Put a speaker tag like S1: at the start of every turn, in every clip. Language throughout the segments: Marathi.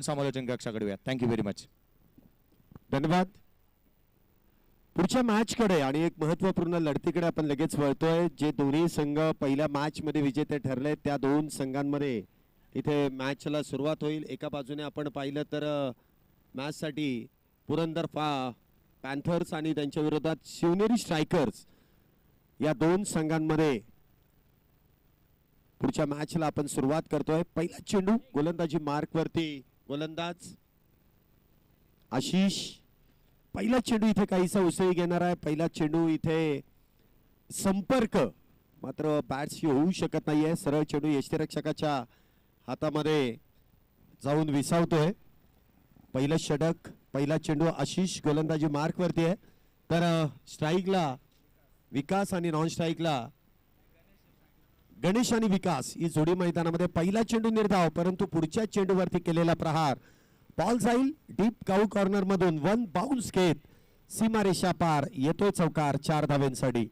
S1: समालोचन कक्षाकडे वळूया. Thank you very much.
S2: धन्यवाद. पुढच्या मॅच कडे आणि एक महत्त्वपूर्ण लढतीकडे आपण लगेच वळतोय. जे दोन्ही संघ पहिल्या मॅच मध्ये विजेते ठरले त्या दोन संघांमध्ये इथे मॅचला सुरुवात होईल. एका बाजूने आपण पाहिलं तर मॅच साठी पुरंदर पॅन्थर्स आणि त्यांच्या विरोधात शिवनेरी स्ट्रायकर्स या दोन संघांमध्ये पुढच्या मॅचला आपण सुरुवात करतोय. पहिला चेंडू गोलंदाजी मार्क वरती, गोलंदाज आशिष. पहिला चेंडू इथे काहीसा उसळी घेणार आहे. पहिला चेंडू इथे संपर्क मात्र बॅट्स होऊ शकत नाहीये. सरळ चेंडू यष्टिरक्षकाच्या हातामध्ये जाऊन विसावतोय. पहिलं षटक, पहिला चेंडू आशिष गोलंदाजी मार्क वरती आहे. तर स्ट्राईकला विकास आणि नॉन स्ट्राईकला गणेश आणि विकास ही जोडी मैदानामध्ये. पहिला चेंडू निर्धाव, परंतु पुढच्या चेंडूवरती केलेला प्रहार बॉल जाईल डीप काऊ कॉर्नर मधून. वन बाउन्स घेत सीमारेषा पार येतोय चौकार 4 धावांसाठी.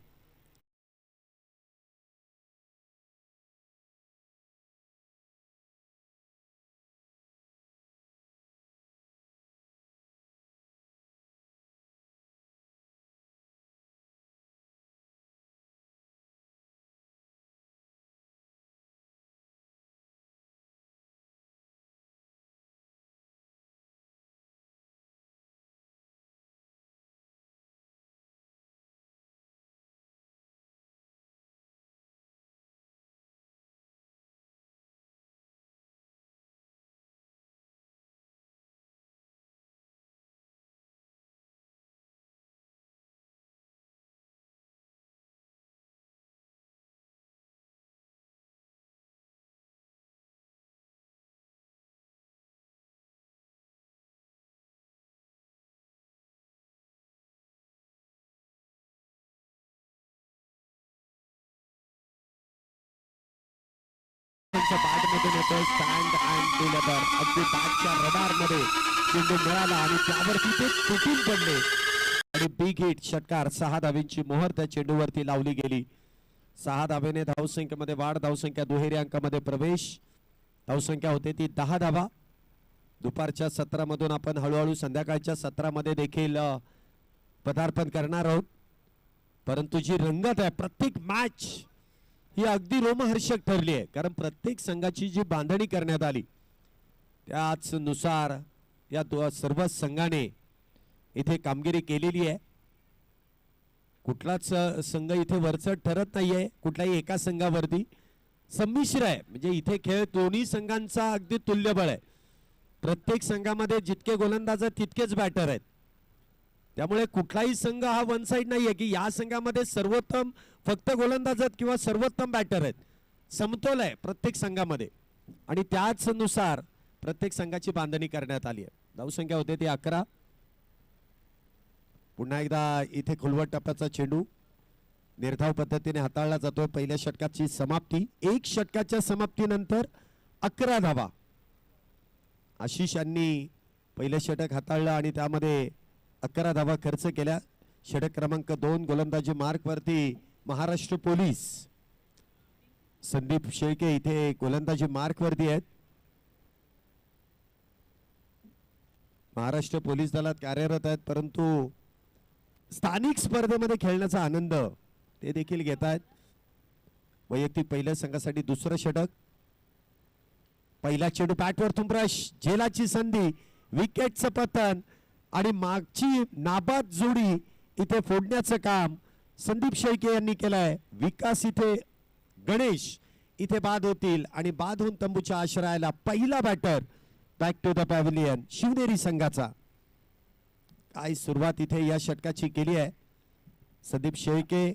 S2: बॅट मधून येतोय स्टँड अँड डिलिव्हर. अगदी बॅटच्या रडार मध्ये चेंडू मिळाला आणि त्यावरती ते तुटून पडले आणि बिग हिट षटकार. 6 धावांची मोहर त्या चेंडूवरती लावली गेली. 6 धावेने धावसंख्येमध्ये वाढ, धावसंख्या दुहेरी अंकामध्ये प्रवेश. धावसंख्या होते ती 10 धावा. दुपारच्या सत्रामधून आपण हळूहळू संध्याकाळच्या सत्रामध्ये देखील पदार्पण करणार आहोत. परंतु जी रंगत आहे प्रत्येक मॅच ही अगदी रोमहर्षक ठरली आहे. कारण प्रत्येक संघाची जी बांधणी करण्यात आली त्याच नुसार या सर्व संघाने इथे कामगिरी केलेली आहे. कुठलाच संघ इथे वरचढ ठरत नाहीये कुठल्याही एका संघावरती. संमिश्र आहे म्हणजे इथे खेळ दोन्ही संघांचा अगदी तुल्यबळ आहे. प्रत्येक संघामध्ये जितके गोलंदाज आहेत तितकेच बॅटर आहेत. त्यामुळे कुठलाही संघ हा वन साइड नाहीये की या संघामध्ये सर्वोत्तम फक्त गोलंदाज आहेत किंवा सर्वोत्तम बॅटर आहेत. समतोल आहे प्रत्येक संघामध्ये आणि त्याच नुसार प्रत्येक संघाची बांधणी करण्यात आली आहे. धावसंख्या होते ती 11. पुन्हा एकदा इथे खुलवट टप्प्याचा चेंडू निर्धाव पद्धतीने हाताळला जातोय. पहिल्या षटकाची समाप्ती. 1 षटकाच्या समाप्तीनंतर 11 धावा. आशिष यांनी पहिलं षटक हाताळलं आणि त्यामध्ये 11 धावा खर्च केल्या. षटक क्रमांक 2 गोलंदाजी मार्क वरती महाराष्ट्र पोलीस. संदीप शेळके इथे गोलंदाजी मार्क वरती आहेत. महाराष्ट्र पोलीस दलात कार्यरत आहेत परंतु स्थानिक स्पर्धेमध्ये खेळण्याचा आनंद ते देखील घेत आहेत. वैयक्तिक पहिल्या संघासाठी दुसरं षटक. पहिला चेंडू बॅटवर थुंबरश, झेलाची संधी, विकेटचं पतन आणि मागची नाबाद जोडी इथे फोडण्याचं काम संदीप शेळके यांनी केलंय. विकास इथे गणेश इथे बाद होतील आणि बाद होऊन तंबूच्या आश्रयाला पहिला batter back to the pavilion Shivneri संघाचा. काय सुरुवात इथे या षटकाची केली आहे. संदीप शेळके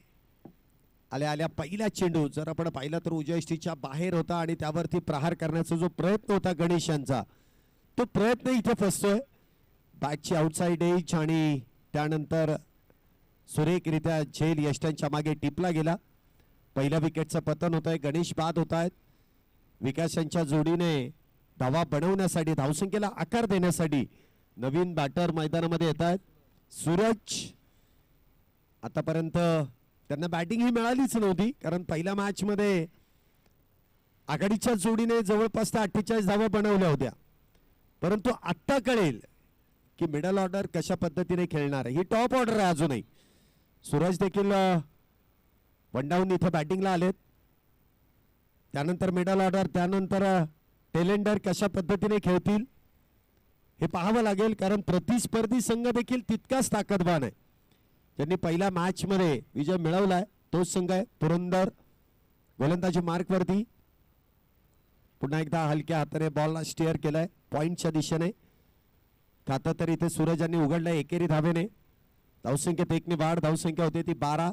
S2: आल्या आल्या पहिला चेंडू जर आपण पाहिला तर उजयष्टीच्या बाहेर होता आणि त्यावरती प्रहार करण्याचा जो प्रयत्न होता गणेश यांचा तो प्रयत्न इथे फसतोय. बॅटची आउटसाइड एज आणि त्यानंतर सुरेखरित्या झेल यष्टांच्या मागे टिपला गेला. पहिल्या विकेटचं पतन होत आहे. गणेश बाद होत आहेत. विकास यांच्या जोडीने धावा बनवण्यासाठी धावसंख्येला आकार देण्यासाठी नवीन बॅटर मैदानामध्ये येत आहेत. सूरज आतापर्यंत त्यांना बॅटिंग ही मिळालीच नव्हती कारण पहिल्या मॅच मध्ये आघाडीच्या जोडीने जवळपास 48 धावा बनवल्या होत्या. परंतु आत्ता कळेल की मिडल ऑर्डर कशा पद्धतीने खेळणार आहे. ही टॉप ऑर्डर आहे अजूनही. सूरज देखील वन डाऊन इथे बॅटिंगला आलेत. त्यानंतर मिडल ऑर्डर, त्यानंतर टेलेंडर कशा पद्धतीने खेळतील हे पाहावं लागेल, कारण प्रतिस्पर्धी संघ देखील तितकाच ताकदवान आहे. ज्यांनी पहिल्या मॅच मध्ये विजय मिळवलाय तोच संघ आहे. पुरंदर गोलंदाजी मार्कवरती पुन्हा एकदा हलक्या हाताने बॉलला स्टेअर केलाय पॉइंटच्या दिशेने. खातं तर इथे सूरज यांनी उघडलंय एकेरी धावेने. धावसंख्येत 1 ने वाढ. धावसंख्या होती ती 12.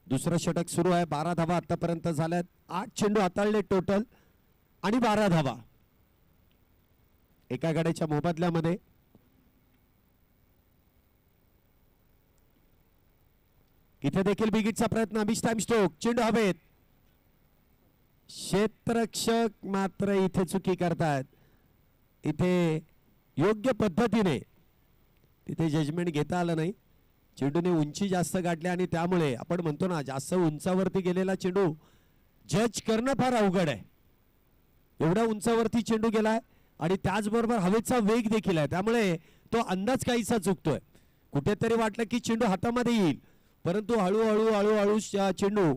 S2: दुसरं षटक सुरू आहे. 12 धावा आतापर्यंत झाल्यात. 8 चेंडू हाताळले टोटल आणि 12 धावा एका गड्याच्या मोबदल्यामध्ये. इथे देखील बिगिटचा प्रयत्न. अभिष टाइम स्ट्रोक. चेंडू हवेत. क्षेत्ररक्षक मात्र इथे चुकी करतात. इथे योग्य पद्धतीने तिथे जजमेंट घेता आलं नाही. चेंडूने उंची जास्त गाठली आणि त्यामुळे आपण म्हणतो ना जास्त उंचावरती गेलेला चेंडू जज करणं फार अवघड आहे. एवढ्या उंचावरती चेंडू गेलाय आणि त्याचबरोबर हवेचा वेग देखील आहे, त्यामुळे तो अंदाज काहीसा चुकतोय. कुठेतरी वाटलं की चेंडू हातामध्ये येईल, परंतु हळूहळू हळूहळू चेंडू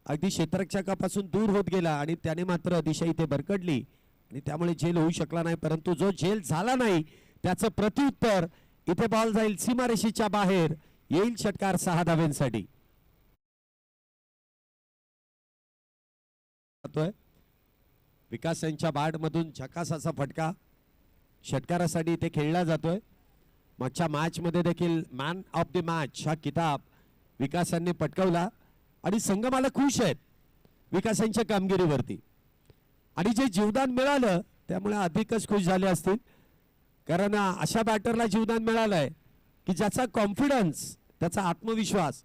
S2: अगदी क्षेत्ररक्षकापासून दूर होत गेला आणि त्याने मात्र दिशा इथे भरकडली आणि त्यामुळे झेल होऊ शकला नाही. परंतु जो झेल झाला नाही त्याचं प्रत्युत्तर इथे बॉल जाईल सीमारेषेच्या बाहेर. येईल षटकार 6 धाव्यांसाठी. विकास यांच्या बॅट मधून झकासाचा फटका षटकारासाठी इथे खेळला जातोय. मागच्या मॅच मध्ये देखील मॅन ऑफ द मॅच हा किताब विकास यांनी पटकावला आणि संघ मला खुश आहेत विकास यांच्या कामगिरीवरती आणि जे जीवदान मिळालं त्यामुळे अधिकच खुश झाले असतील, कारण अशा बॅटरला जीवदान मिळालंय की ज्याचा कॉन्फिडन्स, त्याचा आत्मविश्वास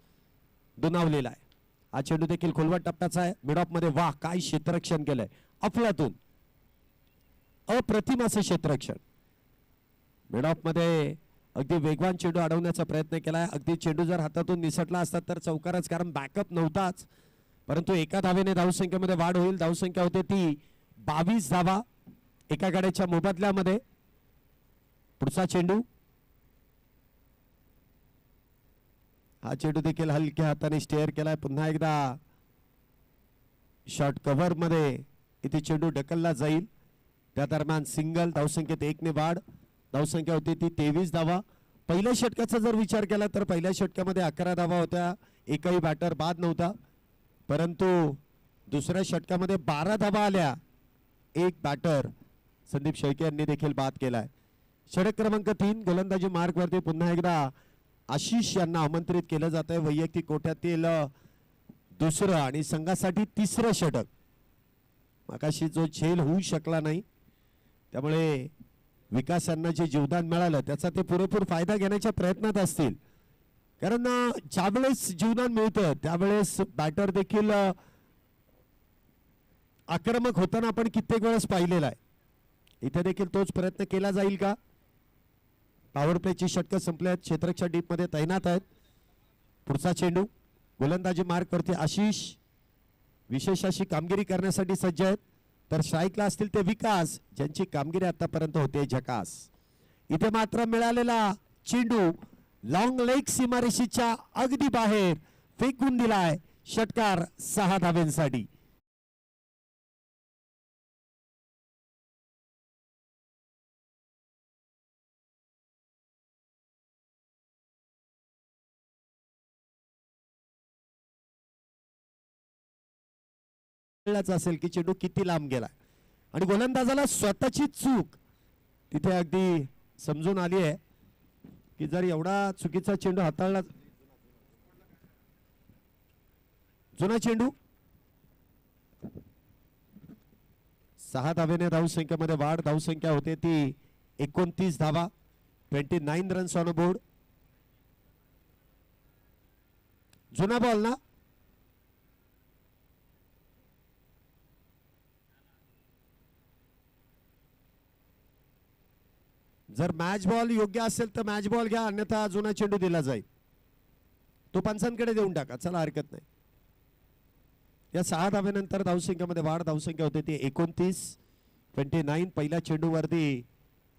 S2: दुणावलेला आहे. हा चेंडू देखील खोलवट टप्प्याचा आहे. मिड ऑफ मध्ये वाह काय क्षेत्ररक्षण केलंय अफलातून. अप्रतिम असं क्षेत्ररक्षण. मिड ऑफ मध्ये अगदी वेगवान चेंडू अडवण्याचा प्रयत्न केलाय. अगदी चेंडू जर हातातून निसटला असता तर चौकारच, कारण बॅकअप नव्हताच. परंतु एका धावेने धावसंख्येमध्ये वाढ होईल. धावसंख्या होते ती 22 धावा एका गड्याच्या मोबदल्यामध्ये. पुढचा चेंडू. हा चेंडू देखील हलक्या हाताने स्टेअर केलाय. पुन्हा एकदा शॉर्ट कव्हर मध्ये इथे चेंडू ढकलला जाईल. त्या दरम्यान सिंगल. धावसंख्येत 1 ने वाढ. धावसंख्या होती ती 23 धावा. पहिल्या षटकाचा जर विचार केला तर पहिल्या षटकामध्ये 11 धावा होत्या. एकही बॅटर बाद नव्हता. परंतु दुसऱ्या षटकामध्ये 12 धावा आल्या. एक बॅटर संदीप शेळके यांनी देखील बाद केलाय. षटक क्रमांक 3 गोलंदाजी मार्क वरती पुन्हा एकदा आशिष यांना आमंत्रित केलं जात आहे. वैयक्तिक कोट्यातील दुसरं आणि संघासाठी तिसरं षटक. मागाशी जो झेल होऊ शकला नाही त्यामुळे विकास यांना जे जीवदान मिळालं त्याचा ते पुरेपूर फायदा घेण्याच्या प्रयत्नात असतील, कारण ज्यावेळेस जीवदान मिळतं त्यावेळेस बॅटर देखील आक्रमक होताना आपण कित्येक वेळेस पाहिलेला आहे. इथे देखील तोच प्रयत्न केला जाईल का? पॉवर प्लेची षटकं संपले आहेत. क्षेत्ररक्षक डीप मध्ये तैनात आहेत. पुढचा चेंडू. गोलंदाजी मार्क वरती आशिष विशेष अशी कामगिरी करण्यासाठी सज्ज आहेत, तर स्ट्राईकला असतील ते विकास ज्यांची कामगिरी आतापर्यंत होते झकास. इथे मात्र मिळालेला चेंडू लॉंग लेग सीमारेषेच्या अगदी बाहेर फेकून दिलाय. षटकार 6 धाव्यांसाठी. असेल की चेंडू किती लांब गेला आणि गोलंदाजाला स्वतःची चूक तिथे अगदी समजून आली आहे की जर एवढा चुकीचा चेंडू हाताळला. जुना चेंडू. 6 धावेने धावसंख्येमध्ये वाढ. धावसंख्या होते ती 29 धावा. 29 रन्स ऑन बोर्ड. जुना बॉल ना. जर मॅच बॉल योग्य असेल तर मॅच बॉल घ्या, अन्यथा जुना चेंडू दिला जाईल. तो पंचांकडे देऊन टाका, चला हरकत नाही. या 6 धावेनंतर धावसंख्येमध्ये वाढ. धावसंख्या होते ती 29. पहिल्या चेंडूवरती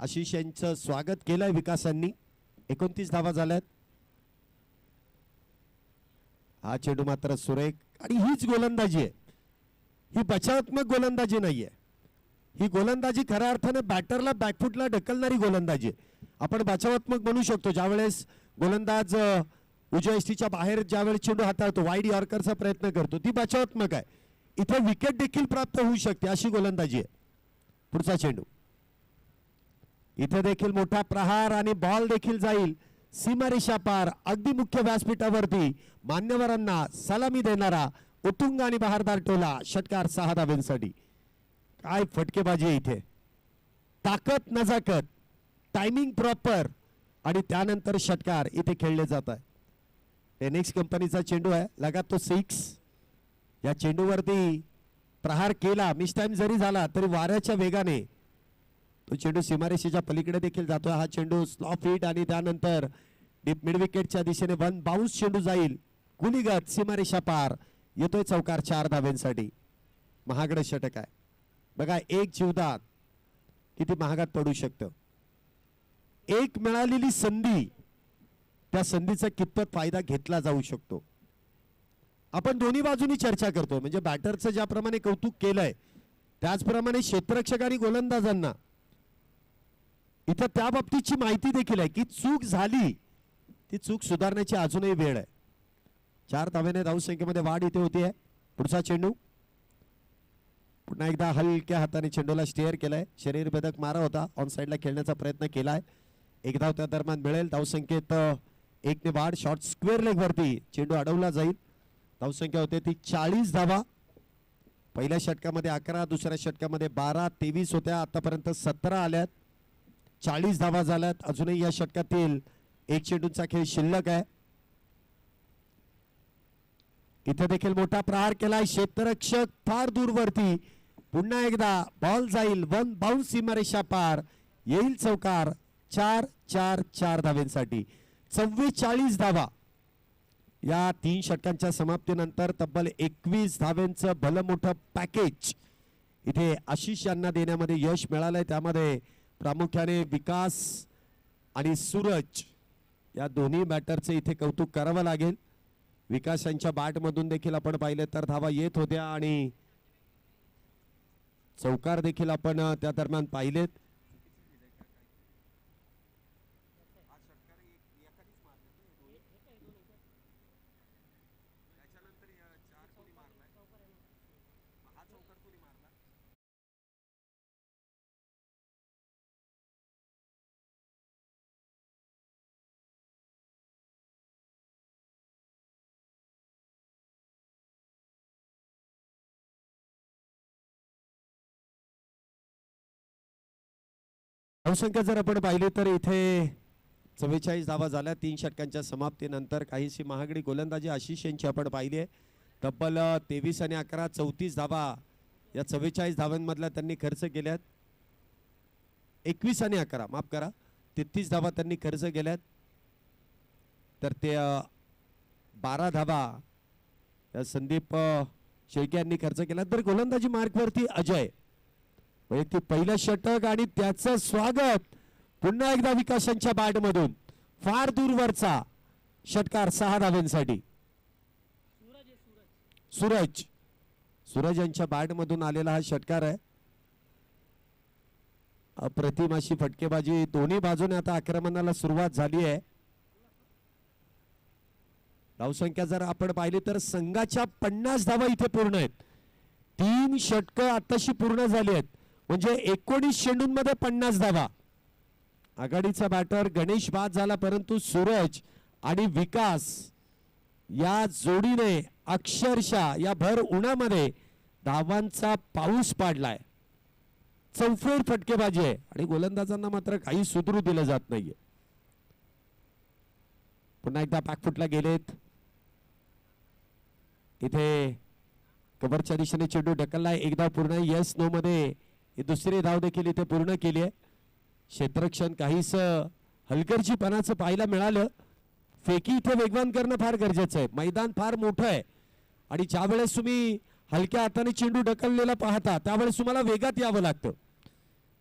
S2: आशिष यांचं स्वागत केलंय विकासांनी. 29 धावा झाल्यात. हा चेंडू मात्र सुरेख आणि हीच गोलंदाजी आहे. ही बचावात्मक गोलंदाजी नाहीये. ही गोलंदाजी खऱ्या अर्थाने बॅटरला बॅकफुटला ढकलणारी गोलंदाजी आहे. आपण बचावात्मक म्हणू शकतो ज्यावेळेस गोलंदाज उजव्या यष्टीच्या बाहेर ज्यावेळेस चेंडू हाताळतो वाईड यॉर्करचा प्रयत्न करतो ती बचावात्मक आहे. इथे विकेट देखील प्राप्त होऊ शकते अशी गोलंदाजी आहे. पुढचा चेंडू इथे देखील मोठा प्रहार आणि बॉल देखील जाईल सीमारेषा पार. अगदी मुख्य व्यासपीठावरती मान्यवरांना सलामी देणारा उत्तुंग आणि बहारदार टोला. षटकार 6 धावांसाठी. काय फटकेबाजी आहे इथे. ताकद नजाकत टायमिंग प्रॉपर आणि त्यानंतर षटकार इथे खेळले जात आहे. टेनिक्स कंपनीचा चेंडू आहे. लगात तो 6. या चेंडूवरती प्रहार केला मिस टाइम जरी झाला तरी वाऱ्याच्या वेगाने तो चेंडू सीमारेषेच्या पलीकडे देखील जातोय. हा चेंडू स्लॉप हिट आणि त्यानंतर डीप मिड विकेटच्या दिशेने वन बाउन्स चेंडू जाईल. गुलीगत सीमारेषा पार येतोय चौकार 4 धावांसाठी. महागडं षटक आहे. बघा एक जीवदान किती महागात पडू शकतं. एक मिळालेली संधी त्या संधीचा कितपत फायदा घेतला जाऊ शकतो. आपण दोन्ही बाजूनी चर्चा करतो म्हणजे बॅटरचं ज्याप्रमाणे कौतुक केलंय त्याचप्रमाणे क्षेत्ररक्षक आणि गोलंदाजांना इथं त्या बाबतीची माहिती देखील आहे की चूक झाली ती चूक सुधारण्याची अजूनही वेळ आहे. 4 धाव्याने धावसंख्येमध्ये वाढ इथे होतीये. पुढचा चेंडू पुन्हा एकदा हलक्या हाताने चेंडूला स्टेअर केलाय. शरीर भेदक मारा होता. ऑन साइडला खेळण्याचा प्रयत्न केलाय. एक धाव त्या दरम्यान मिळेल. धावसंख्येत 1 ने वाढ. शॉर्ट स्क्वेअर लेग वरती चेंडू अडवला जाईल. धावसंख्या होते ती 40 धावा. पहिल्या षटकामध्ये 11, दुसऱ्या षटकामध्ये 12, 23 होत्या. आतापर्यंत 17 आल्यात. 40 धावा झाल्यात. अजूनही या षटकातील एक चेंडूचा खेळ शिल्लक आहे. इथे देखील मोठा प्रहार केलाय. क्षेत्ररक्षक फार दूरवरती. पुन्हा एकदा बॉल जाईल वन बाउन्स सीमारेषा पार येईल चौकार 4 धावांसाठी. 44 धावा या 3 षटकांच्या समाप्तीनंतर तब्बल 21 धावांचं भलं मोठं पॅकेज इथे आशिष यांना देण्यामध्ये यश मिळालंय. त्यामध्ये प्रामुख्याने विकास आणि सूरज या दोन्ही बॅटरचे इथे कौतुक करावं लागेल. विकास यांच्या बॅटमधून देखील आपण पाहिले तर धावा येत होत्या आणि चौकार देखील आपण त्या दरम्यान पाहिलेत. धावसंख्या जर आपण पाहिली तर इथे 44 धावा झाल्या 3 षटकांच्या समाप्तीनंतर. काहीशी महागडी गोलंदाजी आशिष यांची आपण पाहिली आहे. तब्बल 23 आणि 11 34 धावा या 44 धावांमधल्या त्यांनी खर्च केल्यात. 21 आणि 11 माफ करा 33 धावा त्यांनी खर्च केल्यात. तर ते 12 धावा या संदीप शेळके यांनी खर्च केला. तर गोलंदाजी मार्कवरती अजय वैयक्तिक पहिलं षटक आणि त्याचं स्वागत पुन्हा एकदा विकासांच्या बॅटमधून फार दूरवरचा षटकार 6 धावांसाठी. सूरज यांच्या बॅटमधून आलेला हा षटकार आहे. अप्रतिम अशी फटकेबाजी दोन्ही बाजूने. आता आक्रमणाला सुरुवात झाली आहे. धावसंख्या जर आपण पाहिली तर संघाच्या 50 धावा इथे पूर्ण आहेत. 3 षटकं आताशी पूर्ण झाली आहेत म्हणजे 19 चेंडूंमध्ये 50 धावा. आघाडीचा बॅटर गणेश बाद झाला परंतु सूरज आणि विकास या जोडीने अक्षरशः या भर उन्हामध्ये धावांचा पाऊस पाडलाय. चौफेर फटकेबाजी आहे आणि गोलंदाजांना मात्र काही सुधरू दिलं जात नाहीये. पुन्हा एकदा बॅकफुटला गेलेत. इथे कव्हरच्या दिशेने चेंडू ढकललाय. एकदा पूर्ण यस नो मध्ये दुसरी धाव देखील इथे पूर्ण केली आहे. क्षेत्ररक्षण काहीस हलगर्जीपणाचं पाहायला मिळालं. फेकी इथे वेगवान करणं फार गरजेचं आहे. मैदान फार मोठं आहे आणि ज्या वेळेस तुम्ही हलक्या हाताने चेंडू ढकललेला पाहता त्यावेळेस तुम्हाला वेगात यावं लागतं.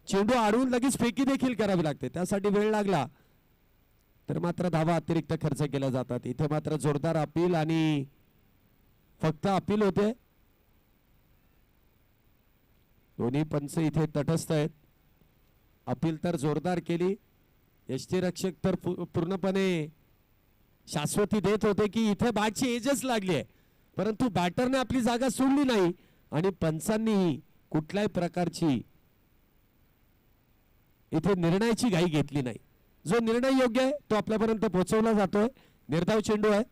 S2: चेंडू अडवून लगेच फेकी देखील करावी लागते, त्यासाठी वेळ लागला तर मात्र धावा अतिरिक्त खर्च केल्या जातात. इथे मात्र जोरदार अपील आणि फक्त अपील होते. दोन्ही पंच इथे तटस्थ आहेत. अपील तर जोरदार केली, यष्टीरक्षक तर पूर्णपणे शाश्वती देत होते की इथे बॅटची एजच लागली आहे, परंतु बॅटरने आपली जागा सोडली नाही आणि पंचांनी कुठल्याही प्रकारची इथे निर्णयाची घाई घेतली नाही. जो निर्णय योग्य आहे तो आपल्यापर्यंत पोहोचवला जातोय. निर्धाव चेंडू आहे.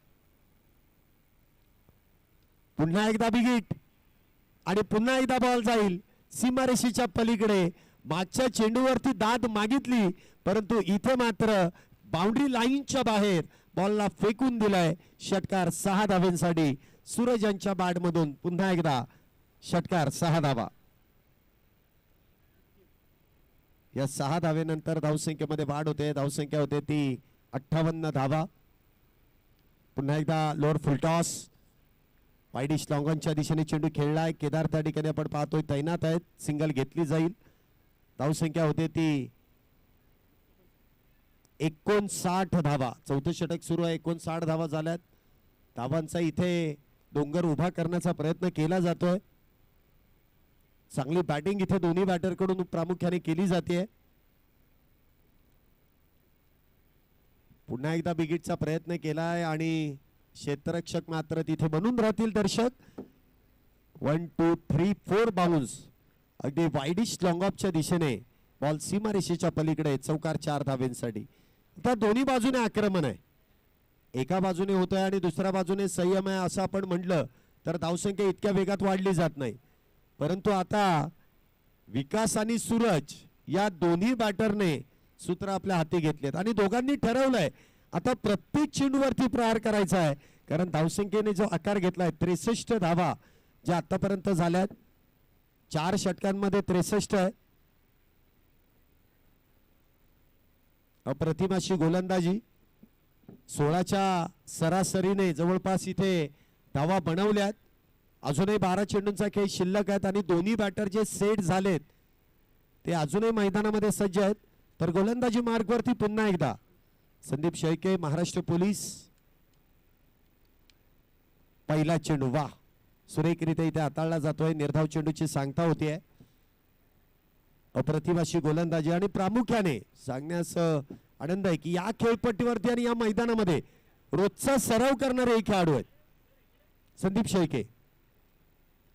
S2: पुन्हा एकदा बिगिट आणि पुन्हा एकदा बॉल जाईल सीमारेषेच्या पलीकडे. मागच्या चेंडूवरती दाद मागितली, परंतु इथे मात्र बाउंड्री लाईनच्या बाहेर बॉलला फेकून दिलाय. षटकार 6 धावांसाठी सूरज यांच्या बॅट मधून पुन्हा एकदा षटकार 6 धावा. या 6 धावेनंतर धावसंख्येमध्ये वाढ होते. धावसंख्या होते ती 58 धावा. पुन्हा एकदा लोअर फुलटॉस वाईडिश लॉंगॉनच्या दिशेने चेंडू खेळलाय. केदार त्या ठिकाणी आपण पाहतोय तैनात आहेत. सिंगल घेतली जाईल. धावसंख्या होते ती 59 धावा. चौथं षटक सुरू आहे. 59 धावा झाल्यात. धावांचा इथे डोंगर उभा करण्याचा प्रयत्न केला जातोय. चांगली बॅटिंग इथे दोन्ही बॅटर कडून प्रामुख्याने केली जाते. पुन्हा एकदा बिगिटचा प्रयत्न केलाय आणि क्षेत्ररक्षक मात्र तिथे बनून राहतील. दर्शक 1 2 3 4 बाउन्स अगदी वाईडिश लॉंगऑफच्या दिशेने बॉल सीमारेषेच्या पलीकडे. चौकार 4 धावेंसाठी. आता दोन्ही बाजूने आक्रमण आहे. एका बाजूने होत आहे आणि दुसऱ्या बाजूने संयम आहे असं आपण म्हटलं तर धावसंख्या इतक्या वेगात वाढली जात नाही, परंतु आता विकास आणि सूरज या दोन्ही बॅटरने सूत्र आपल्या हाती घेतलेत आणि दोघांनी ठरवलंय आता प्रत्येक चेंडूवरती प्रहार करायचा आहे. कारण धावसंख्येने जो आकार घेतलाय 63 धावा ज्या आतापर्यंत झाल्यात. 4 षटकांमध्ये 63 आहे. अप्रतिम अशी गोलंदाजी. 16च्या सरासरीने जवळपास इथे धावा बनवल्यात. अजूनही 12 चेंडूंचा खेळ शिल्लक आहेत आणि दोन्ही बॅटर जे सेट झालेत ते अजूनही मैदानामध्ये सज्ज आहेत. तर गोलंदाजी मार्गवरती पुन्हा एकदा संदीप शेळके महाराष्ट्र पोलीस. पहिला चेंडू वा सुरेखरित्या इथे हाताळला जातोय. निर्धाव चेंडूची सांगता होतीये. अप्रतिम अशी गोलंदाजी आणि प्रामुख्याने सांगण्यास आनंद आहे की या खेळपट्टीवरती आणि या मैदानामध्ये रोजचा सराव करणारे हे खेळाडू आहेत. संदीप शेळके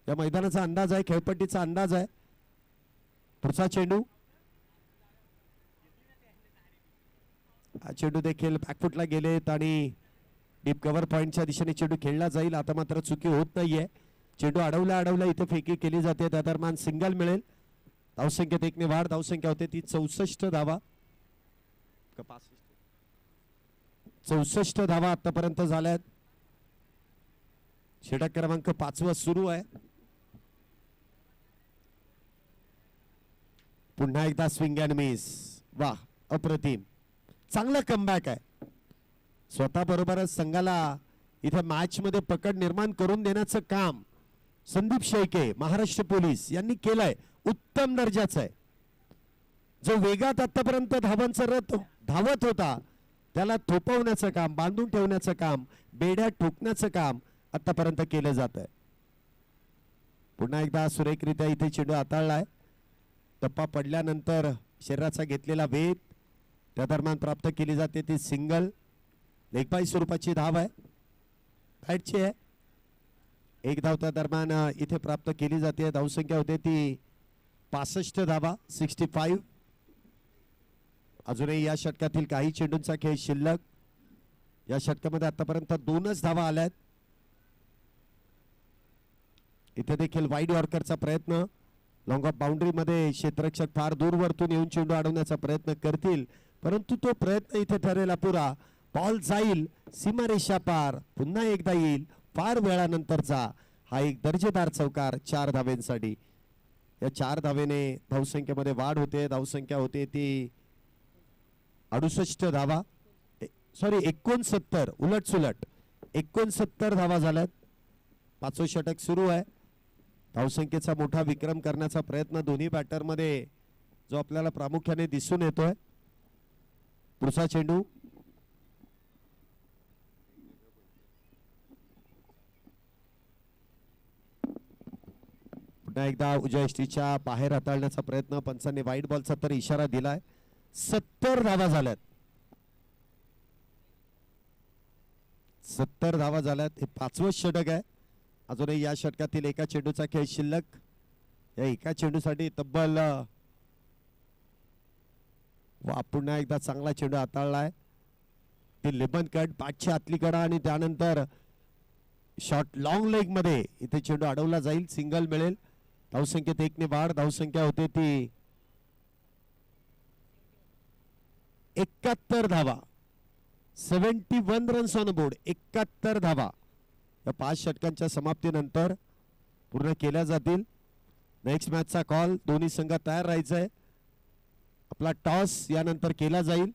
S2: या मैदानाचा अंदाज आहे, खेळपट्टीचा अंदाज आहे. पुढचा चेंडू हा चेंडू देखील बॅकफुटला गेलेत आणि डीप कव्हर पॉइंटच्या दिशेने चेंडू खेळला जाईल. आता मात्र चुकी होत नाहीये. चेंडू अडवला इथे फेकी केली जाते. त्या दरम्यान सिंगल मिळेल. धावसंख्येत 1 ने वाढ. धावसंख्या होते ती 64 धावा. 64 धावा आतापर्यंत झाल्यात. षटक क्रमांक 5 सुरू आहे. पुन्हा एकदा स्विंग अँड मिस. वा अप्रतिम. चांगला कमबॅक आहे. स्वतः बरोबरच संघाला इथे मॅच मध्ये पकड निर्माण करून देण्याचं काम संदीप शेळके महाराष्ट्र पोलीस यांनी केलंय. उत्तम दर्जाचं आहे. जो वेगात आतापर्यंत धावांचा रथ धावत होता त्याला थोपवण्याचं काम, बांधून ठेवण्याचं काम, बेड्या ठोकण्याचं काम आतापर्यंत केलं जात आहे. पुन्हा एकदा सुरेखरित्या इथे चेंडू हाताळलाय. टप्पा पडल्यानंतर शरीराचा घेतलेला वेध त्या दरम्यान प्राप्त केली जाते ती सिंगल. लेगबाई स्वरूपाची धाव आहे. बॅटची आहे. 1 धाव त्या दरम्यान इथे प्राप्त केली जाते. धावसंख्या होते ती 65 धावा 65. अजूनही या षटकातील काही चेंडूंचा खेळ शिल्लक. या षटकामध्ये आतापर्यंत 2च धावा आल्यात. इथे देखील वाईड यॉर्करचा प्रयत्न. लॉंग ऑफ बाउंड्री मध्ये क्षेत्ररक्षक फार दूरवरतून येऊन चेंडू अडवण्याचा प्रयत्न करतील, परंतु तो प्रयत्न इथे ठरेल अपुरा. बॉल जाईल सीमारेषा पार. पुन्हा एकदा येईल फार वेळानंतरचा हा एक दर्जेदार चौकार 4 धावेंसाठी. या 4 धावेने धावसंख्येमध्ये वाढ होते. धावसंख्या होते ती 68 धावा. सॉरी 69. उलट सुलट 69 धावा झाल्यात. 5वं षटक सुरू आहे. धावसंख्येचा मोठा विक्रम करण्याचा प्रयत्न दोन्ही बॅटर मध्ये जो आपल्याला प्रामुख्याने दिसून येतोय. पुढचा चेंडू पुन्हा एकदा उजव्या यष्टीच्या बाहेर हाताळण्याचा प्रयत्न. पंचांनी वाईट बॉलचा तर इशारा दिलाय. 70 धावा झाल्यात. 70 धावा झाल्यात. हे 5वं षटक आहे. अजूनही या षटकातील एका चेंडूचा खेळ शिल्लक. या एका चेंडूसाठी तब्बल पुन्हा एकदा चांगला चेंडू हाताळलाय. ते लेबन कट पाठच्या आतली कडा आणि त्यानंतर शॉर्ट लॉंग लेग मध्ये इथे चेंडू अडवला जाईल. सिंगल मिळेल. धावसंख्येत 1 ने वाढ. धावसंख्या होते ती 71 धावा. 71 रन्स ऑन बोर्ड. 71 धावा या 5 षटकांच्या समाप्तीनंतर पूर्ण केल्या जातील. नेक्स्ट मॅचचा कॉल. दोन्ही संघ तयार राहायचंय. आपला टॉस यानंतर केला जाईल.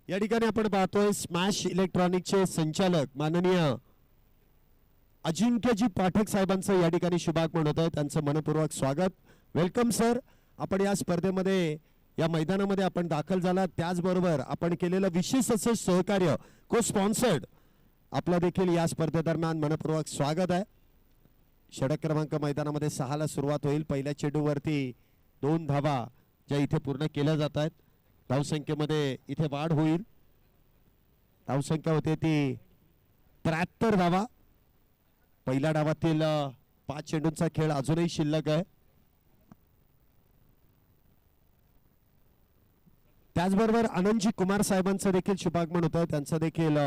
S2: या ठिकाणी आपण पाहतोय स्मॅश इलेक्ट्रॉनिकचे संचालक माननीय अजिंक्यजी पाठक साहेबांचं या ठिकाणी शुभागमन होत आहे. त्यांचं मनपूर्वक स्वागत. Welcome sir. आपण या स्पर्धेमध्ये या मैदानामध्ये आपण दाखल झाला. त्याचबरोबर आपण केलेलं विशेष असं सहकार्य को स्पॉन्सर्ड आपलं देखील या स्पर्धेदरम्यान मनपूर्वक स्वागत आहे. षटक क्रमांक मैदानामध्ये 6 ला सुरुवात होईल. पहिल्या चेंडूवरती 2 धावा ज्या इथे पूर्ण केल्या जात आहेत. धावसंख्येमध्ये इथे वाढ होईल. धावसंख्या होते ती 73 धावा. पहिल्या डावातील 5 चेंडूंचा खेळ अजूनही शिल्लक आहे. त्याचबरोबर आनंदजी कुमार साहेबांचं देखील शुभागमन होतं. त्यांचं देखील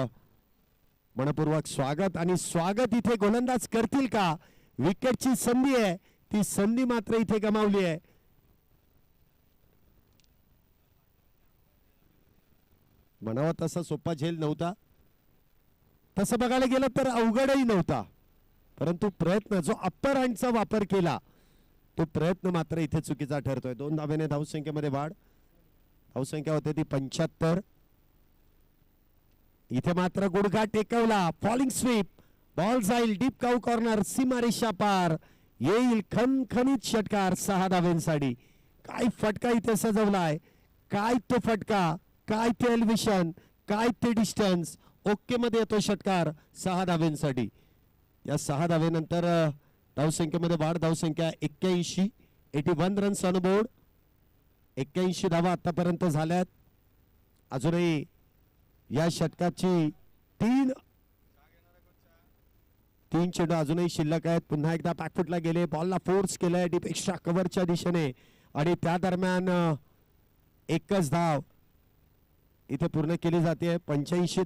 S2: मनपूर्वक स्वागत. आणि स्वागत इथे गोलंदाज करतील का? विकेटची संधी आहे. ती संधी मात्र इथे गमावली आहे. म्हणावा तसा सोपा झेल नव्हता. तसं बघायला गेलं तर अवघडही नव्हता. परंतु प्रयत्न जो अप्पर हँडचा वापर केला तो प्रयत्न मात्र इथे चुकीचा ठरतोय. 2 धाब्याने धावसंख्येमध्ये वाढ. धावसंख्या होते ती 75. इथे मात्र गुडघा टेकवला. Falling sweep. बॉल जाईल डीप काऊ कॉर्नर. सीमारेषा पार येईल. खणखणीत षटकार 6 धाब्यांसाठी. काय फटका इथे सजवलाय. काय तो फटका. काय ते एलिव्हेशन. काय ते डिस्टन्स. ओके मध्ये येतो षटकार 6 धाब्यांसाठी. या 6 धावेनंतर धावसंख्येमध्ये वाढ. धावसंख्या 81. 81 रन्स ऑन बोर्ड. 81 धावा आतापर्यंत झाल्यात. अजूनही या षटकाची 3 चेंडू अजूनही शिल्लक आहेत. पुन्हा एकदा बॅकफुटला गेले. बॉलला फोर्स केलाय डीप एक्स्ट्रा कव्हरच्या दिशेने आणि त्या दरम्यान एकच धाव इथे पूर्ण केली जाते. 82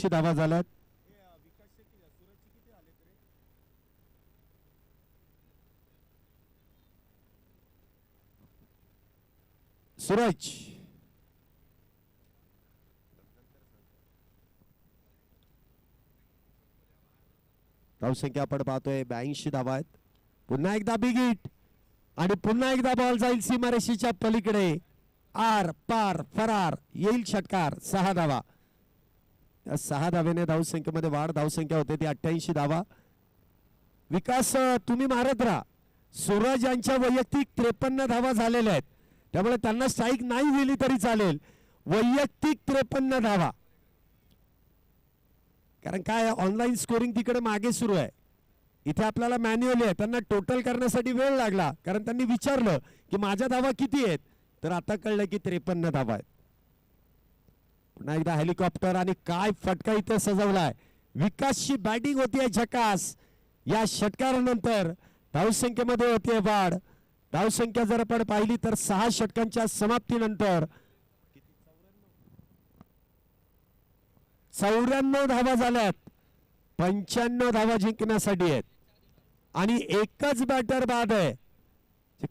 S2: धावा झाल्यात. सूरज धावसंख्या आपण पाहतोय 82 धावा आहेत. पुन्हा एकदा बिग हिट आणि पुन्हा एकदा बॉल जाईल सीमारेषेच्या पलीकडे. आर पार फरार येईल षटकार 6 धावा. या 6 धावेने धावसंख्येमध्ये वाढ. धावसंख्या होते ती 88 धावा. विकास तुम्ही मारत राहा. सूरज यांच्या वैयक्तिक 53 धावा झालेल्या आहेत. त्यामुळे त्यांना स्ट्राईक नाही दिली तरी चालेल. वैयक्तिक 53 धावा. कारण काय ऑनलाईन स्कोरिंग तिकडे मागे सुरू आहे. इथे आपल्याला मॅन्युअली आहे. त्यांना टोटल करण्यासाठी वेळ लागला कारण त्यांनी विचारलं की माझ्या धावा किती आहेत. तर आता कळलं की 53 धावा आहेत. पुन्हा एकदा हेलिकॉप्टर आणि काय फटका इथे सजवलाय. विकासची बॅटिंग होतीये झकास. या षटकारानंतर धावसंख्येमध्ये होतीये वाढ. धावसंख्या जर आपण पाहिली तर 6 षटकांच्या समाप्तीनंतर 94 धावा झाल्यात. 95 धावा जिंकण्यासाठी आहेत आणि एकच बॅटर बाद आहे.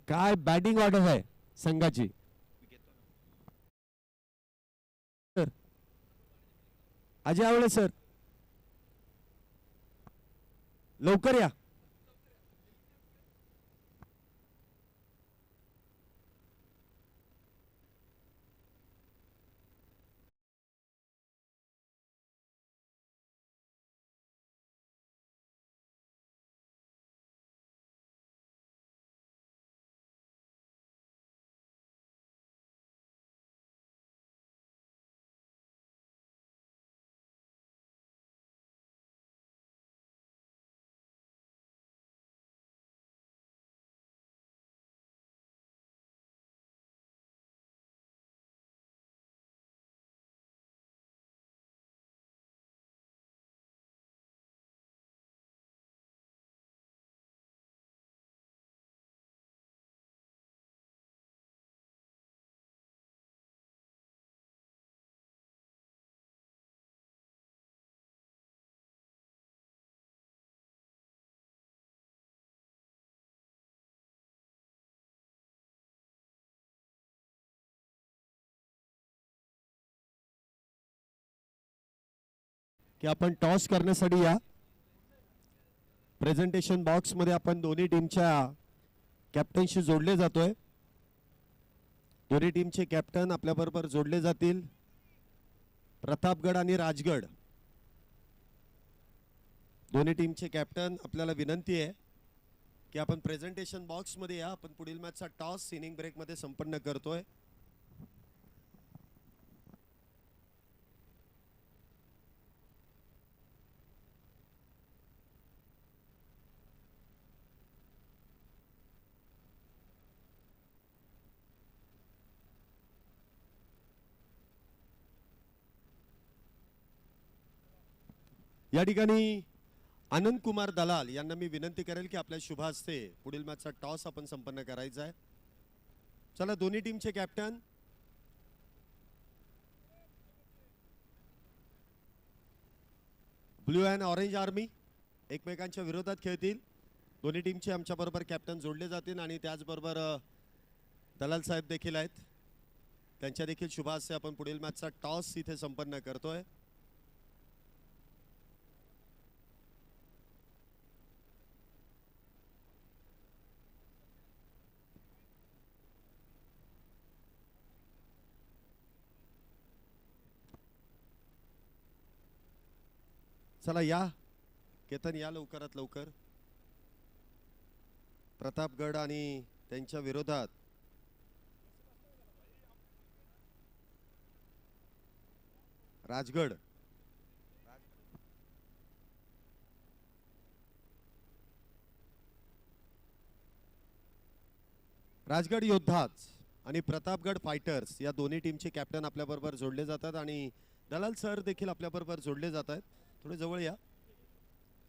S2: काय बॅटिंग ऑर्डर आहे संघाची. अजय आवळे सर लवकर या. की आपण टॉस करण्यासाठी या. प्रेझेंटेशन बॉक्स मध्ये आपण दोन्ही टीमच्या कॅप्टनशी जोडले जातोय. दोन्ही टीमचे कॅप्टन आपल्या बरोबर जोडले जातील. प्रतापगड आणि राजगड दोन्ही टीमचे कॅप्टन, आपल्याला विनंती आहे की आपण प्रेझेंटेशन बॉक्स मध्ये या. आपण पुढील मॅचचा टॉस इनिंग ब्रेक मध्ये संपन्न करतोय. या ठिकाणी आनंद कुमार दलाल यांना मी विनंती करेल की आपल्या शुभ हस्ते पुढील मॅचचा टॉस आपण संपन्न करायचा आहे. चला दोन्ही टीमचे captain blue and orange army एकमेकांच्या विरोधात खेळतील. दोन्ही टीमचे आमच्या बरोबर कॅप्टन जोडले जातील आणि त्याचबरोबर दलाल साहेब देखील आहेत. त्यांच्या देखील शुभ हस्ते आपण पुढील मॅचचा टॉस इथे संपन्न करतोय. चला या केतन, या लवकरात लवकर. प्रतापगड आणि त्यांच्या विरोधात राजगड. राजगड योद्धाच आणि प्रतापगड फायटर्स या दोन्ही टीमचे कॅप्टन आपल्या बरोबर जोडले जातात आणि दलाल सर देखील आपल्या बरोबर जोडले जात आहेत. थोडे जवळ या.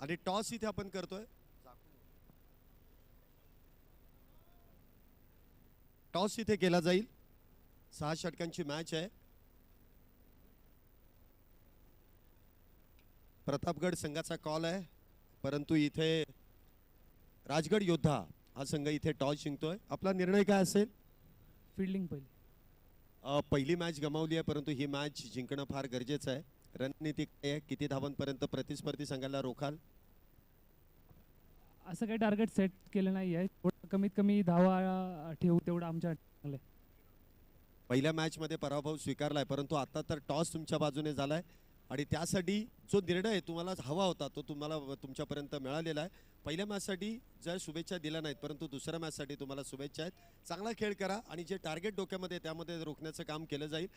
S2: आणि टॉस इथे आपण करतोय. टॉस इथे केला जाईल. 6 षटकांची मॅच आहे. प्रतापगड संघाचा कॉल आहे, परंतु इथे राजगड योद्धा हा संघ इथे टॉस जिंकतोय. आपला निर्णय काय असेल?
S3: फील्डिंग पहिली.
S2: पहिली मॅच गमावली आहे, परंतु ही मॅच जिंकणं फार गरजेचं आहे. रणनीती काय आहे? किती धावांपर्यंत प्रतिस्पर्धी संघाला रोखाल?
S3: असं काही टार्गेट सेट केलं नाही आहे. कमीत कमी धावा ठेवू तेवढं आमच्या चांगलं आहे.
S2: पहिल्या मॅच मध्ये पराभव स्वीकारलाय, परंतु आता तर टॉस तुमच्या बाजूने झालाय आणि त्यासाठी जो निर्णय तुम्हाला हवा होता तो तुम्हाला तुमच्यापर्यंत मिळालेला आहे. पहिल्या मॅचसाठी जर शुभेच्छा दिल्या नाहीत, परंतु दुसऱ्या मॅचसाठी तुम्हाला शुभेच्छा आहेत. चांगला खेळ करा आणि जे टार्गेट डोक्यामध्ये त्यामध्ये रोखण्याचं काम केलं जाईल.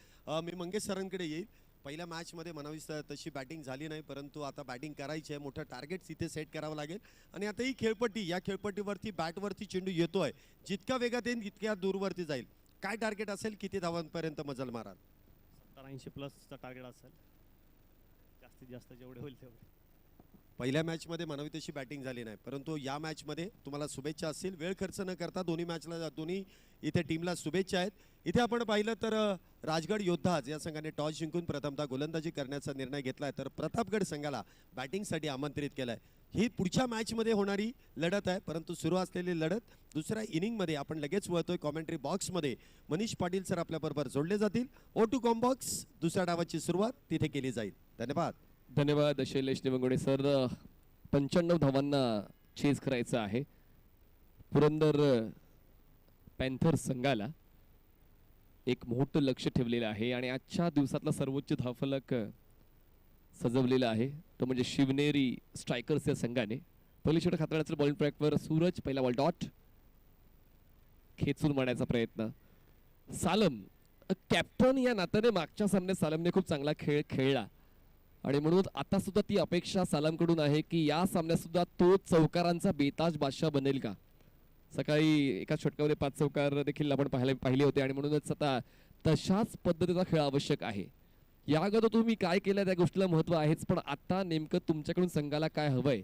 S2: मी मंगेश सरांकडे येईल. पहिल्या मॅचमध्ये म्हणावी तशी बॅटिंग झाली नाही, परंतु आता बॅटिंग करायची आहे. मोठं टार्गेट इथे सेट करावं लागेल आणि आता ही खेळपट्टी, या खेळपट्टीवरती बॅटवरती चेंडू येतोय. जितका वेगात येईल तितक्या दूरवरती जाईल. काय टार्गेट असेल? किती धावांपर्यंत मजल माराल?
S4: 70-80 प्लसचा टार्गेट असेल. जास्तीत जास्त जेवढे होईल तेवढे.
S2: पहिल्या मॅचमध्ये म्हणावी तशी बॅटिंग झाली नाही, परंतु या मॅचमध्ये तुम्हाला शुभेच्छा असतील. वेळ खर्च न करता दोन्ही इथे टीमला शुभेच्छा आहेत. इथे आपण पाहिलं तर राजगड योद्धाज या संघाने टॉस जिंकून प्रथमतः गोलंदाजी करण्याचा निर्णय घेतलाय, तर प्रतापगड संघाला बॅटिंगसाठी आमंत्रित केलंय. ही पुढच्या मॅचमध्ये होणारी लढत आहे, परंतु सुरू असलेली लढत दुसऱ्या इनिंगमध्ये आपण लगेच वळतोय. कॉमेंट्री बॉक्समध्ये मनीष पाटील सर आपल्याबरोबर जोडले जातील. O2 कॉम्बॉक्स दुसऱ्या डावाची सुरुवात तिथे केली जाईल. धन्यवाद.
S5: धन्यवाद शैलेश निवंगुडे सर. 95 धावांना चेस करायचं आहे. पुरंदर पॅन्थर्स संघाला एक मोठं लक्ष ठेवलेलं आहे आणि आजच्या दिवसातला सर्वोच्च धावफलक सजवलेला आहे तो म्हणजे शिवनेरी स्ट्रायकर्स या संघाने. पहिली षटक हाताळण्याचं बॉलिंग ट्रॅकवर सूरज, पहिला बॉल डॉट, खेचून मारण्याचा प्रयत्न. सालम कॅप्टन या नात्याने मागच्या सामन्यात सालमने खूप चांगला खेळ खेळला आणि म्हणून आता सुद्धा ती अपेक्षा सालमकडून आहे की या सामन्यात सुद्धा तो चौकारांचा बेताज बादशाह बनेल का. सकाळी एका षटकामध्ये 5 चौकार देखील आपण पाहिले होते आणि म्हणूनच आता तशाच पद्धतीचा खेळ आवश्यक आहे. या अगोदर तुम्ही काय केलं त्या गोष्टीला महत्व आहेच, पण आता नेमकं तुमच्याकडून संघाला काय हवंय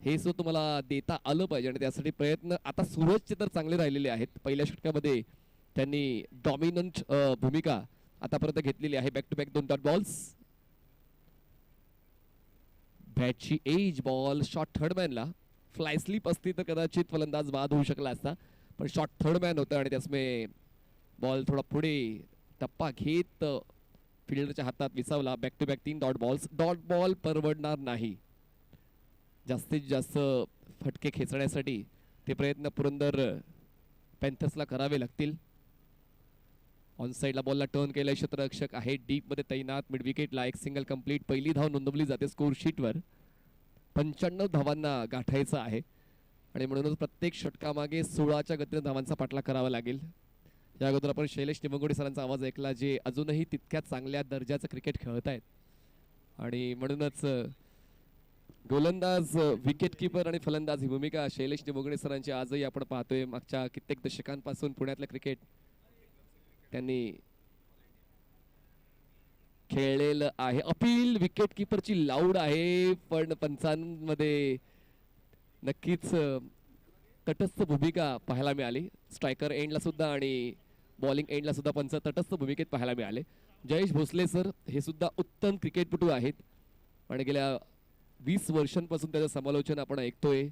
S5: हे सुद्धा तुम्हाला देता आलं पाहिजे आणि त्यासाठी प्रयत्न आता सूरजचे तर चांगले राहिलेले आहेत. पहिल्या षटकामध्ये त्यांनी डॉमिनंट भूमिका आतापर्यंत घेतलेली आहे. Back to back 2 dot balls. बॅटची एज बॉल शॉट थर्ड मॅनला. फ्लाय स्लिप असती तर कदाचित फलंदाज बाद होऊ शकला असता, पण शॉट थर्ड मॅन होता आणि त्यासमे बॉल थोडा पुढे टप्पा घेत फिल्डरच्या हातात विसावला. Back to back 3 dot balls. Dot ball परवडणार नाही. जास्तीत जास्त फटके खेचण्यासाठी ते प्रयत्न पुरंदर पॅन्थर्सला करावे लागतील. ऑन साईडला बॉलला टर्न केलाय क्षेत्ररक्षक आहे डीप मध्ये तैनात. मिड विकेटला एक सिंगल कंप्लीट. पहिली धाव नोंदवली जाते स्कोर शीटवर. 95 धावांना गाठायचं आहे आणि म्हणूनच प्रत्येक षटकामागे 16च्या गतीने धावांचा पाठला करावा लागेल. या अगोदर आपण शैलेश निमगोडे सरांचा आवाज ऐकला, जे अजूनही तितक्याच चांगल्या दर्जाचं क्रिकेट खेळत आहेत. आणि म्हणूनच गोलंदाज, विकेट किपर आणि फलंदाज ही भूमिका शैलेश निमगोडे सरांची आजही आपण पाहतोय. मागच्या कित्येक दशकांपासून पुण्यातलं क्रिकेट त्यांनी खेळलेलं आहे. अपील विकेट किपरची लाऊड आहे, पण पंचांमध्ये नक्कीच तटस्थ भूमिका पाहायला मिळाली. स्ट्रायकर एंडला सुद्धा आणि बॉलिंग एंडला सुद्धा पंच तटस्थ भूमिकेत पाहायला मिळाले. जयेश भोसले सर हे सुद्धा उत्तम क्रिकेटपटू आहेत आणि गेल्या 20 वर्षांपासून त्याचं समालोचन आपण ऐकतोय.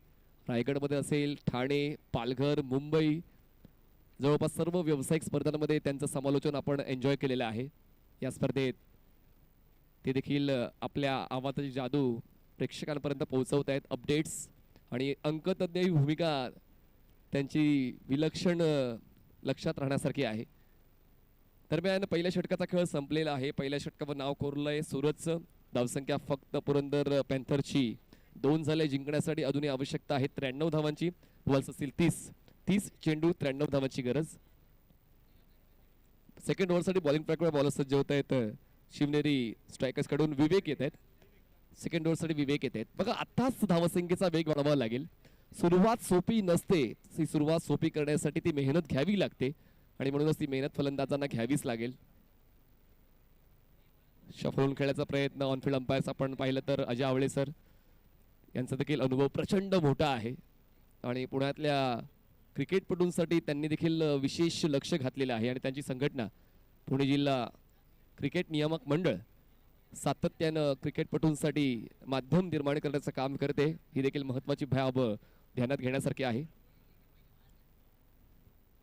S5: रायगडमध्ये असेल, ठाणे, पालघर, मुंबई, जवळपास सर्व व्यावसायिक स्पर्धांमध्ये त्यांचं समालोचन आपण एन्जॉय केलेलं आहे. या स्पर्धेत ते देखील आपल्या आवाजाची जादू प्रेक्षकांपर्यंत पोहोचवत आहेत. अपडेट्स आणि अंकतज्ञ ही भूमिका त्यांची विलक्षण लक्षात राहण्यासारखी आहे. दरम्यान पहिल्या षटकाचा खेळ संपलेला आहे. पहिल्या षटकावर नाव कोरलंय सूरजचं. धावसंख्या फक्त पुरंदर पॅन्थरची 2 झाले. जिंकण्यासाठी अजूनही आवश्यकता आहे 93 धावांची. बॉल्स असतील 30 चेंडू 93 धावांची गरज. सेकंड ओव्हरसाठी बॉलिंग ट्रॅकवर बॉलर सज्ज होत आहेत. शिवनेरी स्ट्रायकर्स कडून विवेक येत आहेत. सेकंड ओव्हरसाठी विवेक येत आहेत. बघा आताच धावसंख्येचा वेग वाढवावा लागेल. सुरुवात सोपी नसते. ती सुरुवात सोपी करण्यासाठी ती मेहनत घ्यावी लागते आणि म्हणूनच ती मेहनत फलंदाजांना घ्यावीच लागेल. शफळून खेळायचा प्रयत्न. ऑनफिल्ड अंपायर्स आपण पाहिलं तर अजय आवळे सर यांचा देखील अनुभव प्रचंड मोठा आहे आणि पुण्यातल्या क्रिकेटपटूंसाठी त्यांनी देखील विशेष लक्ष घातलेलं आहे. आणि त्यांची संघटना पुणे जिल्हा क्रिकेट नियामक मंडळ सातत्यानं क्रिकेटपटूंसाठी माध्यम निर्माण करण्याचं काम करते. ही देखील महत्वाची बाब ध्यानात घेण्यासारखी आहे.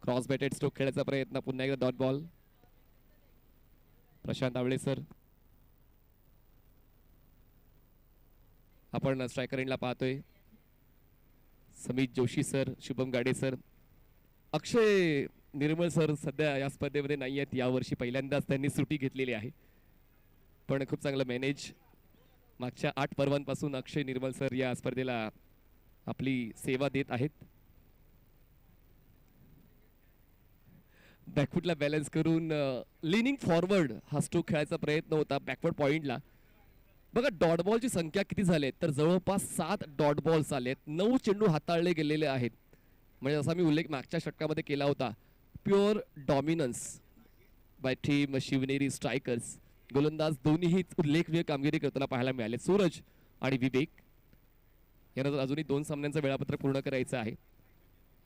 S5: क्रॉस बॅटेड स्ट्रोक खेळायचा प्रयत्न. पुन्हा एकदा डॉट बॉल. प्रशांत आवळे सर आपण स्ट्रायकर एंडला पाहतोय. समित जोशी सर, शुभम गाडे सर, अक्षय निर्मळ सर सध्या या स्पर्धेमध्ये नाही आहेत. यावर्षी पहिल्यांदाच त्यांनी सुट्टी घेतलेली आहे, पण खूप चांगलं मॅनेज. मागच्या 8 पर्वांपासून अक्षय निर्मळ सर या स्पर्धेला आपली सेवा देत आहेत. बॅकफुटला बॅलन्स करून लिनिंग फॉरवर्ड हा स्ट्रोक खेळायचा प्रयत्न होता बॅकवर्ड पॉइंटला. बघा डॉट बॉलची संख्या किती झाली तर जवळपास 7 डॉट बॉल्स आलेत. 9 चेंडू हाताळले गेलेले आहेत. म्हणजे जसा मी उल्लेख मागच्या षटकामध्ये केला होता, pure dominance bye team Shivneri strikers. गोलंदाज दोन्हीही उल्लेखनीय कामगिरी करताना पाहायला मिळाले. सूरज आणि विवेक यांना अजूनही 2 सामन्यांचं वेळापत्रक पूर्ण करायचं आहे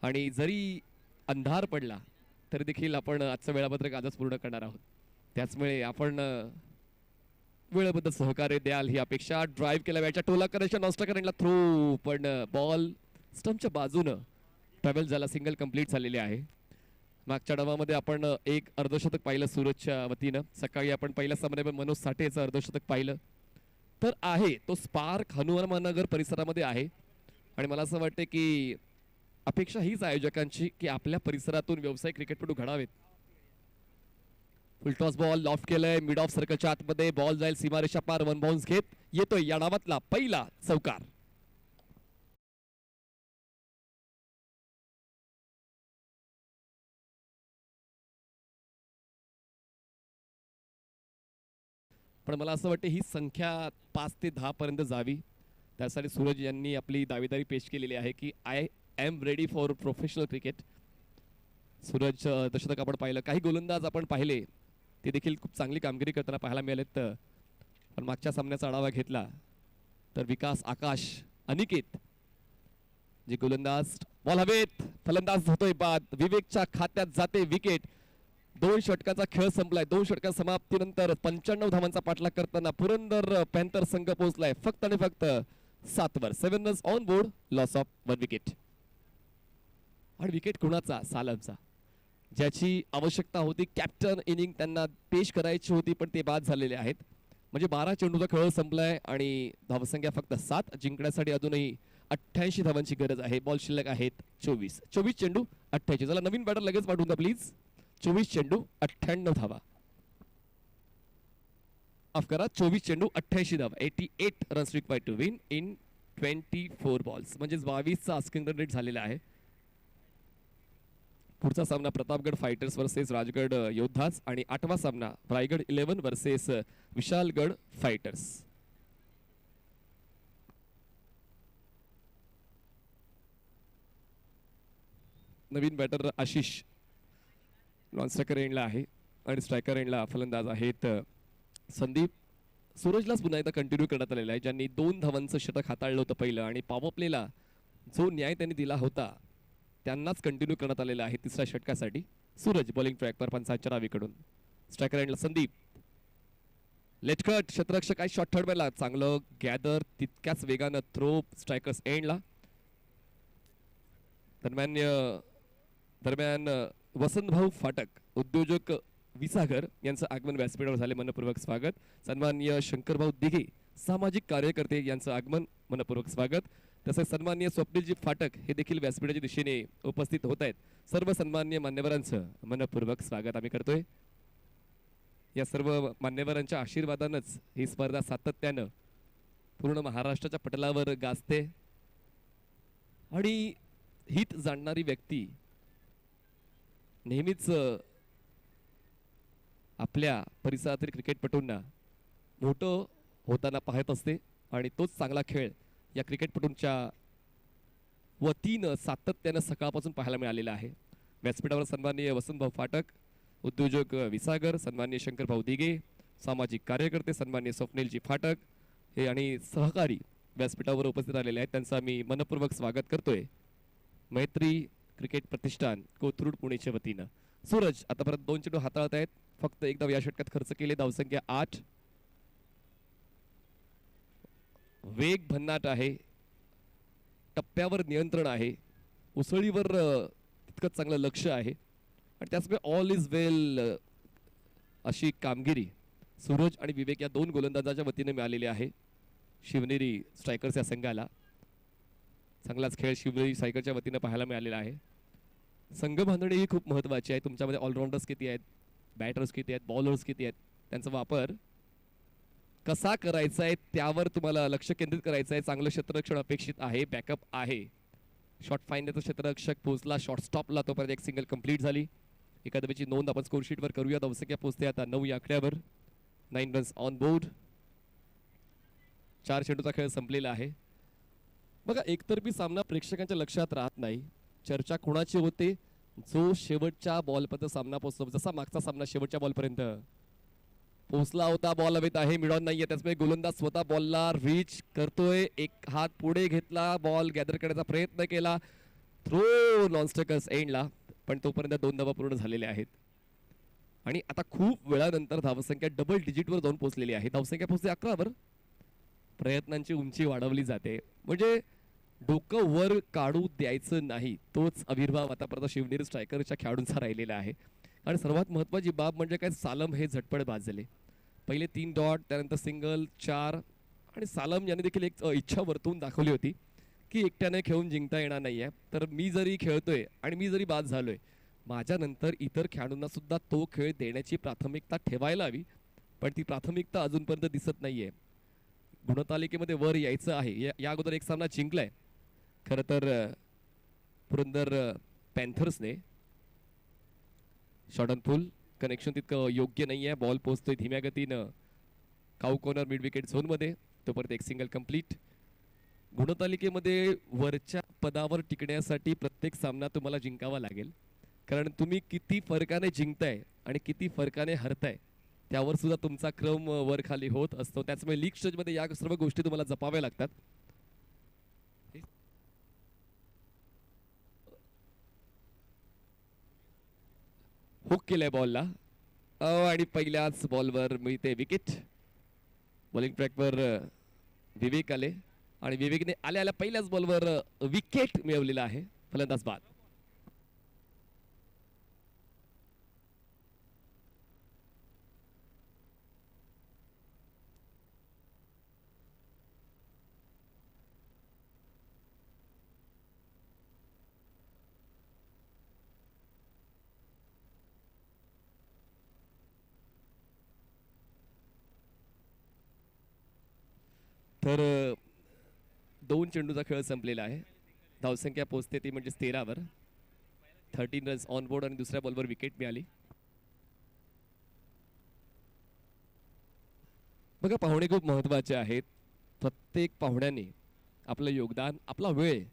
S5: आणि जरी अंधार पडला तरी देखील आपण आजचं वेळापत्रक आजच पूर्ण करणार आहोत. त्याचमुळे आपण वेळेबद्दल सहकार्य द्याल ही अपेक्षा. ड्राईव्ह केला वेळच्या टोला करायच्या नॉस्टाकरला थ्रो, पण बॉल स्टंपच्या बाजूनं ट्रॅव्हल झाला. सिंगल कंप्लीट झालेले आहे. मागच्या डावामध्ये आपण एक अर्धशतक पाहिलं सूरजच्या वतीनं. सकाळी आपण पहिल्या सामन्यामध्ये मनोज साठेचं अर्धशतक पाहिलं. तर आहे तो स्पार्क हनुमाननगर परिसरामध्ये आहे आणि मला असं वाटतं की अपेक्षा हीच आयोजकांची की आपल्या परिसरातून व्यावसायिक क्रिकेटपटू घडावेत. फुलटॉस बॉल लॉफ्ट केलंय मिड ऑफ सर्कलच्या आतमध्ये. बॉल जाईल सीमारेषा पार. 1 बाउन्स घेत येतोय या डावातला पहिला चौकार. पण मला असं वाटतं ही संख्या 5 ते 10 पर्यंत जावी. त्यासाठी सूरज यांनी आपली दावेदारी पेश केलेली आहे की I am ready for professional cricket. Suraj दशतक आपण पाहिलं. काही गोलंदाज आपण पाहिले ते देखील खूप चांगली कामगिरी करताना पाहायला मिळालेत. पण मागच्या सामन्याचा आढावा घेतला तर विकास, आकाश, अनिकेत जे गोलंदाज बॉल हवेत. फलंदाज होतोय बाद. विवेकच्या खात्यात जाते विकेट. 2 षटकाचा खेळ संपलाय. 2 षटका समाप्तीनंतर 95 धावांचा पाठलाग करताना पुरंदर पॅन्थर संघ पोहोचलाय फक्त आणि फक्त 7 वर. 7 runs on board, loss of 1 wicket. आणि विकेट कुणाचा? सालमचा. ज्याची आवश्यकता होती, कॅप्टन इनिंग त्यांना पेश करायची होती, पण ते बाद झालेले आहेत. म्हणजे 12 चेंडूचा खेळ संपलाय आणि धावसंख्या फक्त 7. जिंकण्यासाठी अजूनही 88 धावांची गरज आहे. बॉल शिल्लक आहेत 24 चेंडू 88. चला नवीन बॅटर लगेच पाठवून द्या प्लीज. 24 चेंडू 98 धावा. माफ करा, 24 चेंडू 88 धावा. 88 runs required to win in 24 balls. म्हणजे 22चा आस्किंग रन रेट झालेला आहे. पुढचा सामना प्रतापगड फायटर्स वर्सेस राजगड योद्धाच आणि 8वा सामना रायगड 11 वर्सेस विशालगड फायटर्स. नवीन बॅटर आशिष नॉन स्ट्रायकर एंडला आहे आणि स्ट्रायकर एंडला फलंदाज आहेत संदीप. सूरजलाच पुन्हा एकदा कंटिन्यू करण्यात आलेला आहे, ज्यांनी 2 धावांचं षटक हाताळलं होतं पहिलं आणि पॉवर प्लेला जो न्याय त्यांनी दिला होता त्यांनाच कंटिन्यू करण्यात आलेला आहे तिसऱ्या षटकासाठी. सूरज बॉलिंग ट्रॅकवर पंचांच्या डावीकडून. स्ट्रायकर एंडला संदीप. लेटकट क्षेत्ररक्षक काय शॉट थर्ड बॅटला चांगलं गॅदर, तितक्याच वेगानं थ्रो स्ट्रायकर्स एंडला. दरम्यान वसंतभाऊ फाटक उद्योजक विसागर यांचं आगमन व्यासपीठावर झाले, मनपूर्वक स्वागत. सन्माननीय शंकरभाऊ दिघे सामाजिक कार्यकर्ते यांचं आगमन, मनपूर्वक स्वागत. तसेच सन्माननीय स्वप्नीलजी फाटक हे देखील व्यासपीठाच्या दिशेने उपस्थित होत आहेत. सर्व सन्माननीय मान्यवरांचं मनपूर्वक स्वागत आम्ही करतोय. या सर्व मान्यवरांच्या आशीर्वादानंच ही स्पर्धा सातत्यानं पूर्ण महाराष्ट्राच्या पटलावर गाजते आणि हित जाणणारी व्यक्ती नेहमीच आपल्या परिसरातील क्रिकेटपटूंना मोठं होताना पाहत असते आणि तोच चांगला खेळ या क्रिकेटपटूंच्या वतीनं सातत्यानं सकाळपासून पाहायला मिळालेला आहे. व्यासपीठावर सन्माननीय वसंतभाऊ फाटक, उद्योजक विसागर, सन्माननीय शंकरभाऊ दिघे, सामाजिक कार्यकर्ते सन्माननीय स्वप्नीलजी फाटक हे आणि सहकारी व्यासपीठावर उपस्थित राहिलेले आहेत. त्यांचं आम्ही मनपूर्वक स्वागत करतोय मैत्री क्रिकेट प्रतिष्ठान कोथरूड पुणेच्या वतीनं. सूरज आतापर्यंत 2 चेंडू हाताळत आहेत, फक्त एकदा या षटकात खर्च केले. धावसंख्या 8. वेग भन्नाट आहे, टप्प्यावर नियंत्रण आहे, उसळीवर तितकंच चांगलं लक्ष आहे आणि त्याचमुळे ऑल इज वेल अशी कामगिरी सूरज आणि विवेक या 2 गोलंदाजाच्या वतीने मिळालेली आहे शिवनेरी स्ट्रायकर्स या संघाला. चांगलाच खेळ शिवनेरी स्ट्रायकरच्या वतीने पाहायला मिळालेला आहे. संघ बांधणी ही खूप महत्त्वाची आहे. तुमच्यामध्ये ऑलराऊंडर्स किती आहेत, बॅटर्स किती आहेत, बॉलर्स किती आहेत, त्यांचा वापर कसा करायचा आहे त्यावर तुम्हाला लक्ष केंद्रित करायचं आहे. चांगलं क्षेत्ररक्षण अपेक्षित आहे, बॅकअप आहे. शॉट फाईंडरचा क्षेत्ररक्षक पोहोचला शॉर्ट स्टॉपला, तोपर्यंत एक सिंगल कंप्लीट झाली. एका धावेची नोंद आपण स्कोरशीटवर करूया. धावसंख्या पोहोचते आता 9 या आकड्यावर. 9 रन्स ऑन बोर्ड. 4 चेंडूचा खेळ संपलेला आहे. बघा, एकतर्फी सामना प्रेक्षकांच्या लक्षात राहत नाही. चर्चा कोणाची होते, जो शेवटच्या बॉलपर्यंत सामना पोहोचतो. जसा मागचा सामना शेवटच्या बॉलपर्यंत पोहोचला होता, बॉल हवेत आहे, मिडॉन नाहीये, त्याचमुळे गोलंदाज स्वतः बॉलला रीच करतोय. एक हात पुढे घेतला, बॉल गॅदर करण्याचा प्रयत्न केला, थ्रो नॉनस्ट्रायकर्स एंडला, पण तोपर्यंत 2 धावा पूर्ण झालेल्या आहेत आणि आता खूप वेळानंतर धावसंख्या डबल डिजिटवर जाऊन पोहोचलेली आहे. धावसंख्या पोहोचते 11 वर. प्रयत्नांची उंची वाढवली जाते, म्हणजे डोकं वर काढू द्यायचं नाही, तोच आविर्भाव आतापर्यंत शिवनेरी स्ट्रायकरच्या खेळाडूंचा राहिलेला आहे. आणि सर्वात महत्त्वाची बाब म्हणजे काय, सालम हे झटपट बाद झाले. पहिले 3 डॉट, त्यानंतर सिंगल 4 आणि सालम याने देखील एक इच्छा वर्तवून दाखवली होती की एकट्याने खेळून जिंकता येणार नाहीये. तर मी जरी खेळतोय आणि मी जरी बाद झालोय, माझ्यानंतर इतर खेळाडूंना सुद्धा तो खेळ देण्याची प्राथमिकता ठेवायला हवी, पण ती प्राथमिकता अजूनपर्यंत दिसत नाहीये. गुणतालिकेमध्ये वर यायचं आहे. या अगोदर एक सामना जिंकलाय खरं तर पुरंदर पॅन्थर्सने. शॉर्ट ऑन फुल कनेक्शन तितकं योग्य नाही आहे. बॉल पोहोचतोय धीम्या गतीनं काऊ कॉर्नर मिड विकेट झोनमध्ये, तोपर्यंत एक सिंगल कंप्लीट. गुणतालिकेमध्ये वरच्या पदावर टिकण्यासाठी प्रत्येक सामना तुम्हाला जिंकावा लागेल, कारण तुम्ही किती फरकाने जिंकताय आणि किती फरकाने हरताय त्यावर सुद्धा तुमचा क्रम वर खाली होत असतो. त्याचमुळे लीग स्टेजमध्ये या सर्व गोष्टी तुम्हाला जपाव्या लागतात. हुक केलंय बॉलला आणि पहिल्याच बॉलवर मिळते विकेट. बॉलिंग ट्रॅकवर विवेक आले आणि विवेकने आल्या पहिल्याच बॉलवर विकेट मिळवलेला आहे. फलंदाज बाद. तर 2 चेंडूचा खेळ संपलेला आहे. धावसंख्या पोहोचते ती म्हणजे 13वर. 13 रन्स ऑन बोर्ड आणि दुसऱ्या बॉलवर विकेट मिळाली. बघा, पाहुणे खूप महत्त्वाचे आहेत. प्रत्येक पाहुण्याने आपलं योगदान, आपला वेळ,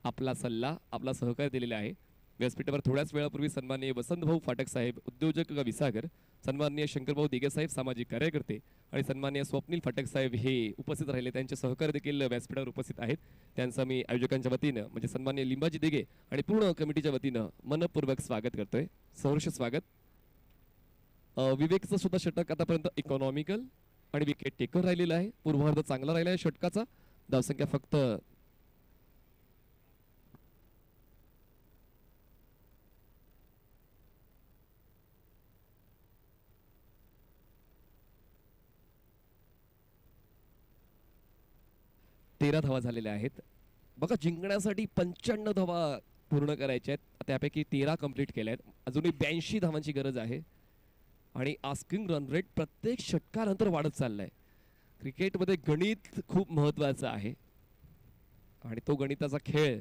S5: आपला सल्ला, आपला सहकार दिलेला आहे. व्यासपीठावर थोड्याच वेळापूर्वी सन्माननीय वसंतभाऊ फाटक साहेब, उद्योजक विसागर, सन्माननीय शंकरभाऊ दिगे साहेब, सामाजिक कार्यकर्ते, आणि सन्माननीय स्वप्नील फाटक साहेब हे उपस्थित राहिले. त्यांचे सहकारी देखील व्यासपीठावर उपस्थित आहेत. त्यांचं मी आयोजकांच्या वतीनं म्हणजे सन्माननीय लिंबाजी दिगे आणि पूर्ण कमिटीच्या वतीनं मनपूर्वक स्वागत करतोय. सहर्ष स्वागत. विवेकचं सुद्धा षटक आतापर्यंत इकॉनॉमिकल आणि विकेट टेकर राहिलेला आहे. पूर्वार्ध चांगला राहिला आहे षटकाचा. धावसंख्या फक्त 13 धावा झालेल्या आहेत. बघा, जिंकण्यासाठी 95 धावा पूर्ण करायच्या आहेत. त्यापैकी 13 कंप्लीट केल्या आहेत. अजूनही 82 धावांची गरज आहे आणि आस्किंग रन रेट प्रत्येक षटकानंतर वाढत चाललाय. क्रिकेटमध्ये गणित खूप महत्वाचं आहे आणि तो गणिताचा खेळ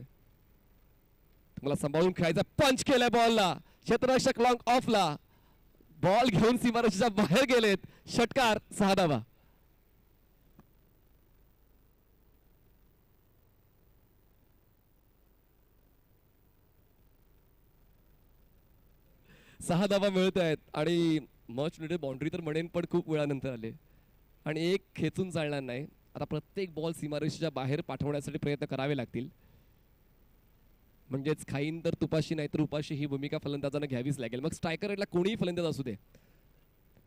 S5: तुम्हाला सांभाळून खेळायचा. पंच केलाय बॉलला, क्षेत्ररक्षक लॉंग ऑफला, बॉल घेऊन सीमारेषेच्या बाहेर गेलेत. षटकार, 6 धावा. सहा धावा मिळत आहेत आणि मच निडेड बाउंड्री तर म्हणेन, पण खूप वेळानंतर आले आणि एक खेचून चालणार नाही. आता प्रत्येक बॉल सीमारेषेच्या बाहेर पाठवण्यासाठी प्रयत्न करावे लागतील. म्हणजेच खाईन तर तुपाशी नाही तर उपाशी ही भूमिका फलंदाजांना घ्यावीच लागेल. मग स्ट्रायकर रेटला कोणीही फलंदाज असू दे.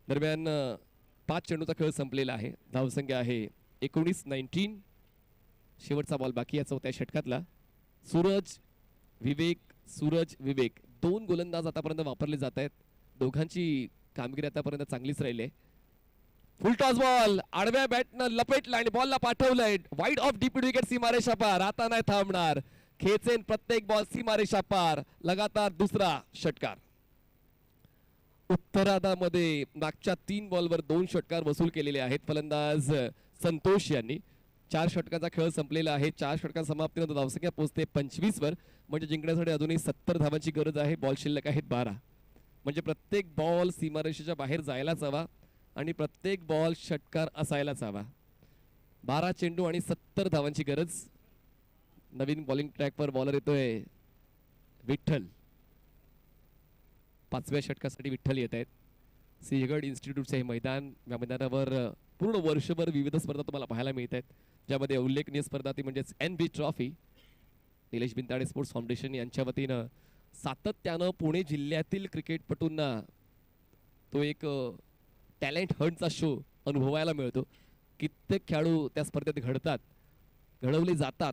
S5: दरम्यान 5 चेंडूचा खेळ संपलेला आहे. धावसंख्या आहे 19-19. शेवटचा बॉल बाकी आहे 4थ्या षटकातला. सूरज विवेक 2 गोलंदाज आतापर्यंत वापरले जात आहेत. दोघांची कामगिरी आतापर्यंत चांगलीच राहिली आहे. फुल टॉस बॉल आडव्या बॅटनं लपेटला आणि बॉलला पाठवलंय वाईड ऑफ डीप विकेट. सीमारेषा पार, आता नाही थांबणार. खेचेन प्रत्येक बॉल सीमारेषा पार. लगातार दुसरा षटकार. उत्तरार्धामध्ये मागच्या 3 बॉलवर 2 षटकार वसूल केलेले आहेत फलंदाज संतोष यांनी. 4 षटकाचा खेळ संपलेला आहे. 4 षटकां समाप्तीनंतर धावसंख्या पोहोचते 25वर. म्हणजे जिंकण्यासाठी अजूनही 70 धावांची गरज आहे. बॉल शिल्लक आहेत 12. म्हणजे प्रत्येक बॉल सीमारेषेच्या बाहेर जायलाच हवा आणि प्रत्येक बॉल षटकार असायलाच हवा. 12 चेंडू आणि 70 धावांची गरज. नवीन बॉलिंग ट्रॅकवर बॉलर येतोय विठ्ठल. 5व्या षटकासाठी विठ्ठल येत आहेत. सिंहगड इन्स्टिट्यूटचे हे मैदान. या मैदानावर पूर्ण वर्षभर विविध स्पर्धा तुम्हाला पाहायला मिळत आहेत. ज्यामध्ये उल्लेखनीय स्पर्धा ती म्हणजेच NB trophy. Nilesh Bintade sports foundation यांच्या वतीनं सातत्यानं पुणे जिल्ह्यातील क्रिकेटपटूंना तो एक टॅलेंट हंटचा शो अनुभवायला मिळतो. कित्येक खेळाडू त्या स्पर्धेत घडवले जातात,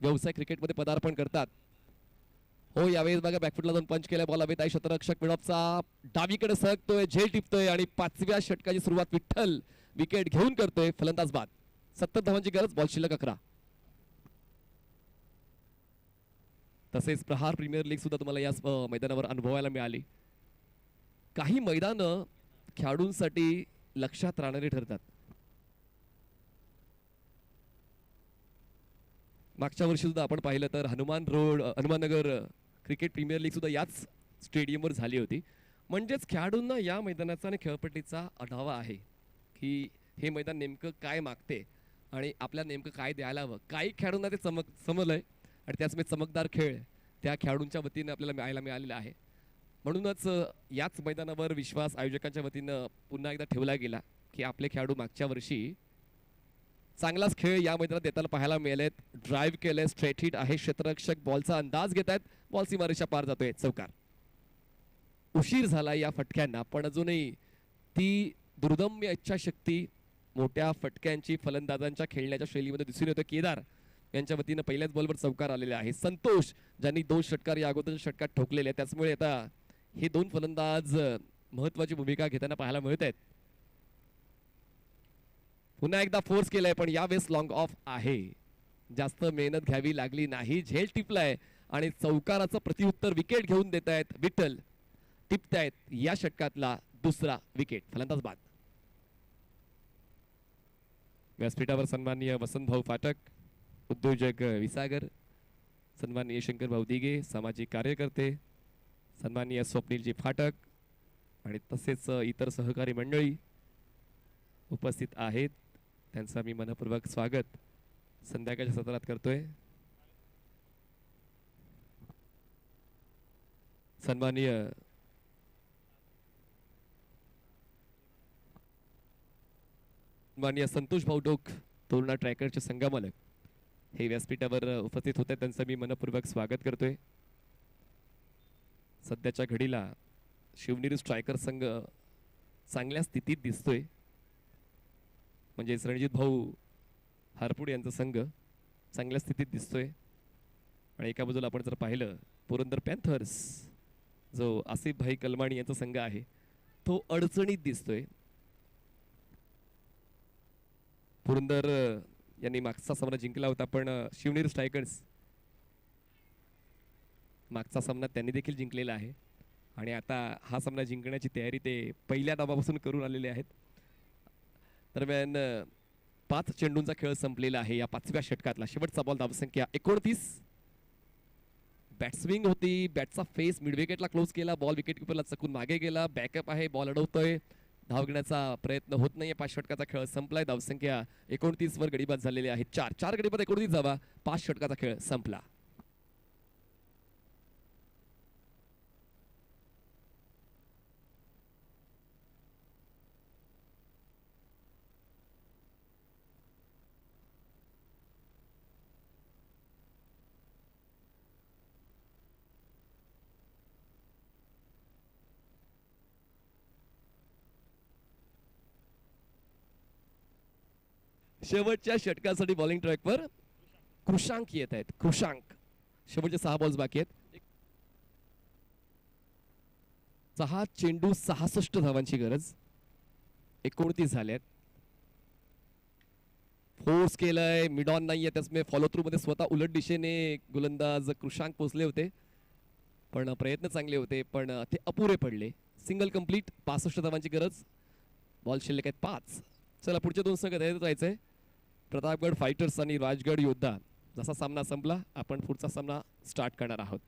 S5: व्यवसाय क्रिकेटमध्ये पदार्पण करतात. हो, यावेळेस बघा बॅकफुटला जाऊन पंच केलाय. बॉल हवेत आहे. क्षेत्ररक्षक मिडॉपचा डावीकडे सरकतोय, झेल टिपतोय आणि 5व्या षटकाची सुरुवात विठ्ठल विकेट घेऊन करतोय. फलंदाज बाद. 70 धावांची गरज. बॉल शिल्लक 11. तसेच प्रहार प्रीमियर लीग सुद्धा तुम्हाला या मैदानावर अनुभवायला मिळाली. काही मैदानं खेळाडूंसाठी लक्षात राहणारी ठरतात. मागच्या वर्षी सुद्धा आपण पाहिलं तर हनुमाननगर क्रिकेट प्रीमियर लीग सुद्धा याच स्टेडियमवर झाली होती. म्हणजेच खेळाडूंना या मैदानाचा आणि खेळपट्टीचा आढावा आहे की हे मैदान नेमकं काय मागते आणि आपल्याला नेमकं काय द्यायला हवं. काही खेळाडूंना ते समजलंय आणि त्याचमुळे चमकदार खेळ त्या खेळाडूंच्या वतीनं आपल्याला मिळालेला आहे. म्हणूनच याच मैदानावर विश्वास आयोजकांच्या वतीनं पुन्हा एकदा ठेवला गेला की आपले खेळाडू मागच्या वर्षी चांगलाच खेळ या मैदानात देताना पाहायला मिळालेत. ड्राईव्ह केलंय, स्ट्रेट हिट आहे. क्षेत्ररक्षक बॉलचा अंदाज घेत आहेत. बॉल सीमारेषा पार जातोय. चौकार. उशीर झाला या फटक्यांना, पण अजूनही ती दुर्दम्य इच्छाशक्ती मोठ्या फटक्यांची फलंदाजांच्या खेळण्याच्या शैलीमध्ये दिसून येतं. केदार यांच्या वतीनं पहिल्याच बॉलवर चौकार आलेले आहे. संतोष ज्यांनी 2 षटकार या अगोदरच्या षटकात ठोकलेले आहेत, त्याचमुळे आता हे 2 फलंदाज महत्वाची भूमिका घेताना पाहायला मिळत आहेत. पुन्हा एकदा फोर्स केलाय, पण यावेळेस लॉंग ऑफ आहे. जास्त मेहनत घ्यावी लागली नाही. झेल टिपलाय आणि चौकाराचं प्रत्युत्तर विकेट घेऊन देत आहेत विठ्ठल. टिपतायत या षटकातला दुसरा विकेट. फलंदाज बाद. व्यासपीठावर सन्माननीय वसंतभाऊ फाटक, उद्योजक विसागर, सन्माननीय शंकरभाऊ दिगे, सामाजिक कार्यकर्ते, सन्माननीय स्वप्नीलजी फाटक आणि तसेच इतर सहकारी मंडळी उपस्थित आहेत. त्यांचं मी मनपूर्वक स्वागत संध्याकाळच्या सत्रात करतोय. सन्माननीय संतोष भाऊ डोक, तोरणा ट्रॅकरचे संघमालक हे व्यासपीठावर उपस्थित होते. त्यांचं मी मनपूर्वक स्वागत करतोय. सध्याच्या घडीला शिवनेरी स्ट्रायकर संघ चांगल्या स्थितीत दिसतोय. म्हणजे रणजित भाऊ हारपुड यांचा संघ चांगल्या स्थितीत दिसतोय. आणि एका बाजूला आपण जर पाहिलं पुरंदर पॅन्थर्स, जो आसिफ भाई कलमाणी यांचा संघ आहे, तो अडचणीत दिसतोय. पुरंदर यांनी मागचा सामना जिंकला होता, पण शिवनेरी स्ट्रायकर्स मागचा सामना त्यांनी देखील जिंकलेला आहे आणि आता हा सामना जिंकण्याची तयारी ते पहिल्या डावापासून करून आलेले आहेत. दरम्यान 5 चेंडूंचा खेळ संपलेला आहे. या 5व्या षटकातला शेवटचा बॉल, धावसंख्या 29. बॅट्सविंग होती, बॅटचा फेस मिड विकेटला क्लोज केला, बॉल विकेट किपरला चकून मागे गेला, बॅकअप आहे, बॉल अडवतोय, धाव घेण्याचा प्रयत्न होत नाहीये. 5 षटकाचा खेळ संपलाय. धावसंख्या 29 वर गडीबाद झालेली आहे. 4 गडीबाद 29 धावा. 5 षटकाचा खेळ संपला. शेवटच्या षटकासाठी बॉलिंग ट्रॅकवर कृषांक येत आहेत. कृषांक, शेवटचे 6 बॉल्स बाकी आहेत. 6 चेंडू 66 धावांची गरज. 29 झाल्यात. फोर्स केलंय, मिड ऑन नाहीये, त्याचमुळे फॉलो थ्रू मध्ये स्वतः उलट दिशेने गोलंदाज कृषांक पोचले होते, पण प्रयत्न चांगले होते, पण ते अपुरे पडले. Single complete. 65 धावांची गरज. बॉल शिल्लक आहेत 5. चला पुढचे 2 संघ तयारीत जायचंय. प्रतापगड फायटर्स आणि राजगड योद्धा. जसा सामना संपला आपण पुढचा सामना स्टार्ट करणार आहोत.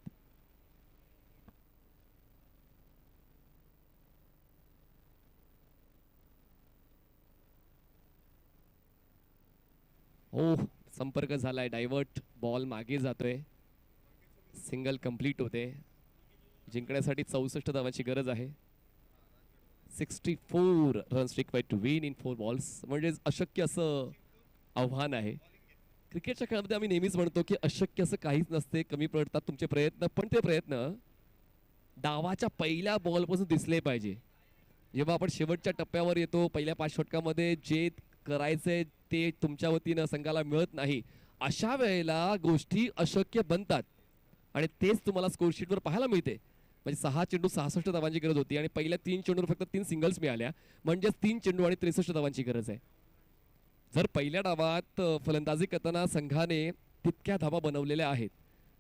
S5: ओ, संपर्क झालाय, डायव्हर्ट, बॉल मागे जातोय, सिंगल कंप्लीट होते. जिंकण्यासाठी 64 धावांची गरज आहे. 64 runs required to win in 4 balls. म्हणजे अशक्य असं आव्हान आहे. क्रिकेटच्या खेळामध्ये आम्ही नेहमीच म्हणतो की अशक्य असं काहीच नसते, कमी पडतात तुमचे प्रयत्न, पण ते प्रयत्न डावाच्या पहिल्या बॉलपासून दिसले पाहिजे. जेव्हा आपण शेवटच्या टप्प्यावर येतो, पहिल्या 5 षटकामध्ये जे करायचंय ते तुमच्या वतीनं संघाला मिळत नाही, अशा वेळेला गोष्टी अशक्य बनतात आणि तेच तुम्हाला स्कोरशीटवर पाहायला मिळते. म्हणजे 6 चेंडू 66 धावांची गरज होती आणि पहिल्या 3 चेंडूवर फक्त 3 सिंगल्स मिळाल्या, म्हणजेच 3 चेंडू आणि 63 धावांची गरज आहे. जर पहिल्या डावात फलंदाजी करताना संघाने तितक्या धावा बनवलेल्या आहेत,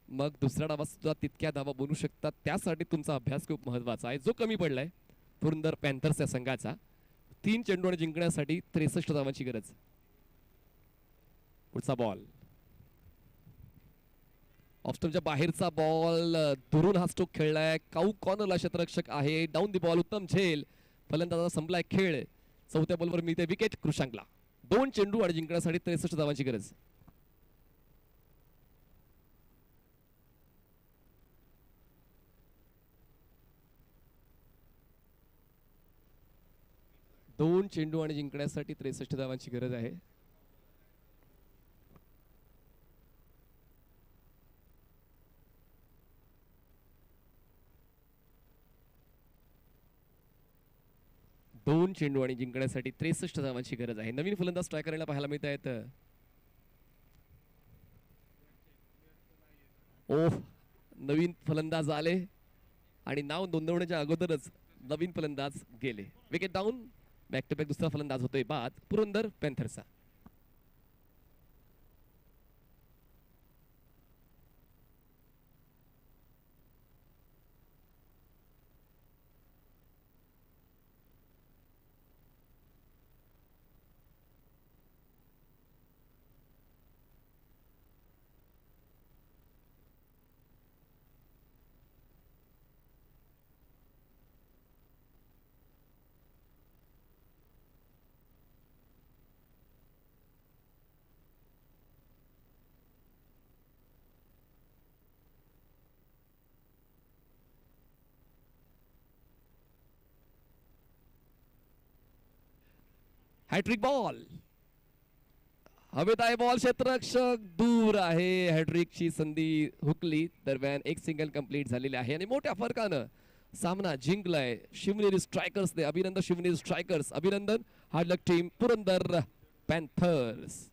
S5: मग दुसऱ्या डावात सुद्धा तितक्या धावा बनवू शकतात. त्यासाठी तुमचा अभ्यास खूप महत्वाचा आहे, जो कमी पडलाय पुरंदर पॅन्थर्स या संघाचा. 3 चेंडू आणि जिंकण्यासाठी 63 धावांची गरज. पुढचा बॉल ऑफस्टमच्या बाहेरचा बॉल, दुरून हा स्ट्रोक खेळलाय. काऊ कॉर्नरला क्षेत्ररक्षक आहे. डाऊन दी बॉल, उत्तम झेल. फलंदाजा संपलाय खेळ. 4थ्या बॉलवर मिळते विकेट कृषांकला. 2 चेंडू आणि जिंकण्यासाठी 63 धावांची गरज. दोन चेंडू आणि जिंकण्यासाठी 63 धावांची गरज आहे. दोन चेंडू आणि जिंकण्यासाठी 63 धावांची गरज आहे. नवीन फलंदाज ट्राय करायला पाहायला मिळत आहेत. ओह, नवीन फलंदाज आले आणि नाव नोंदवण्याच्या अगोदरच नवीन फलंदाज गेले. Wicket down. Back to back दुसरा फलंदाज होतोय बाद पुरंदर पॅन्थर्सचा. हॅट्रिक बॉल, हवेत आहे बॉल, क्षेत्ररक्षक दूर आहे. हॅट्रिकची संधी हुकली दरम्यान एक सिंगल कंप्लीट झालेले आहे आणि मोठ्या फरकानं सामना जिंकलाय शिवनेरी स्ट्रायकर्सने. अभिनंदन शिवनेरी स्ट्रायकर्स, अभिनंदन. हार्ड लक टीम पुरंदर पॅन्थर्स.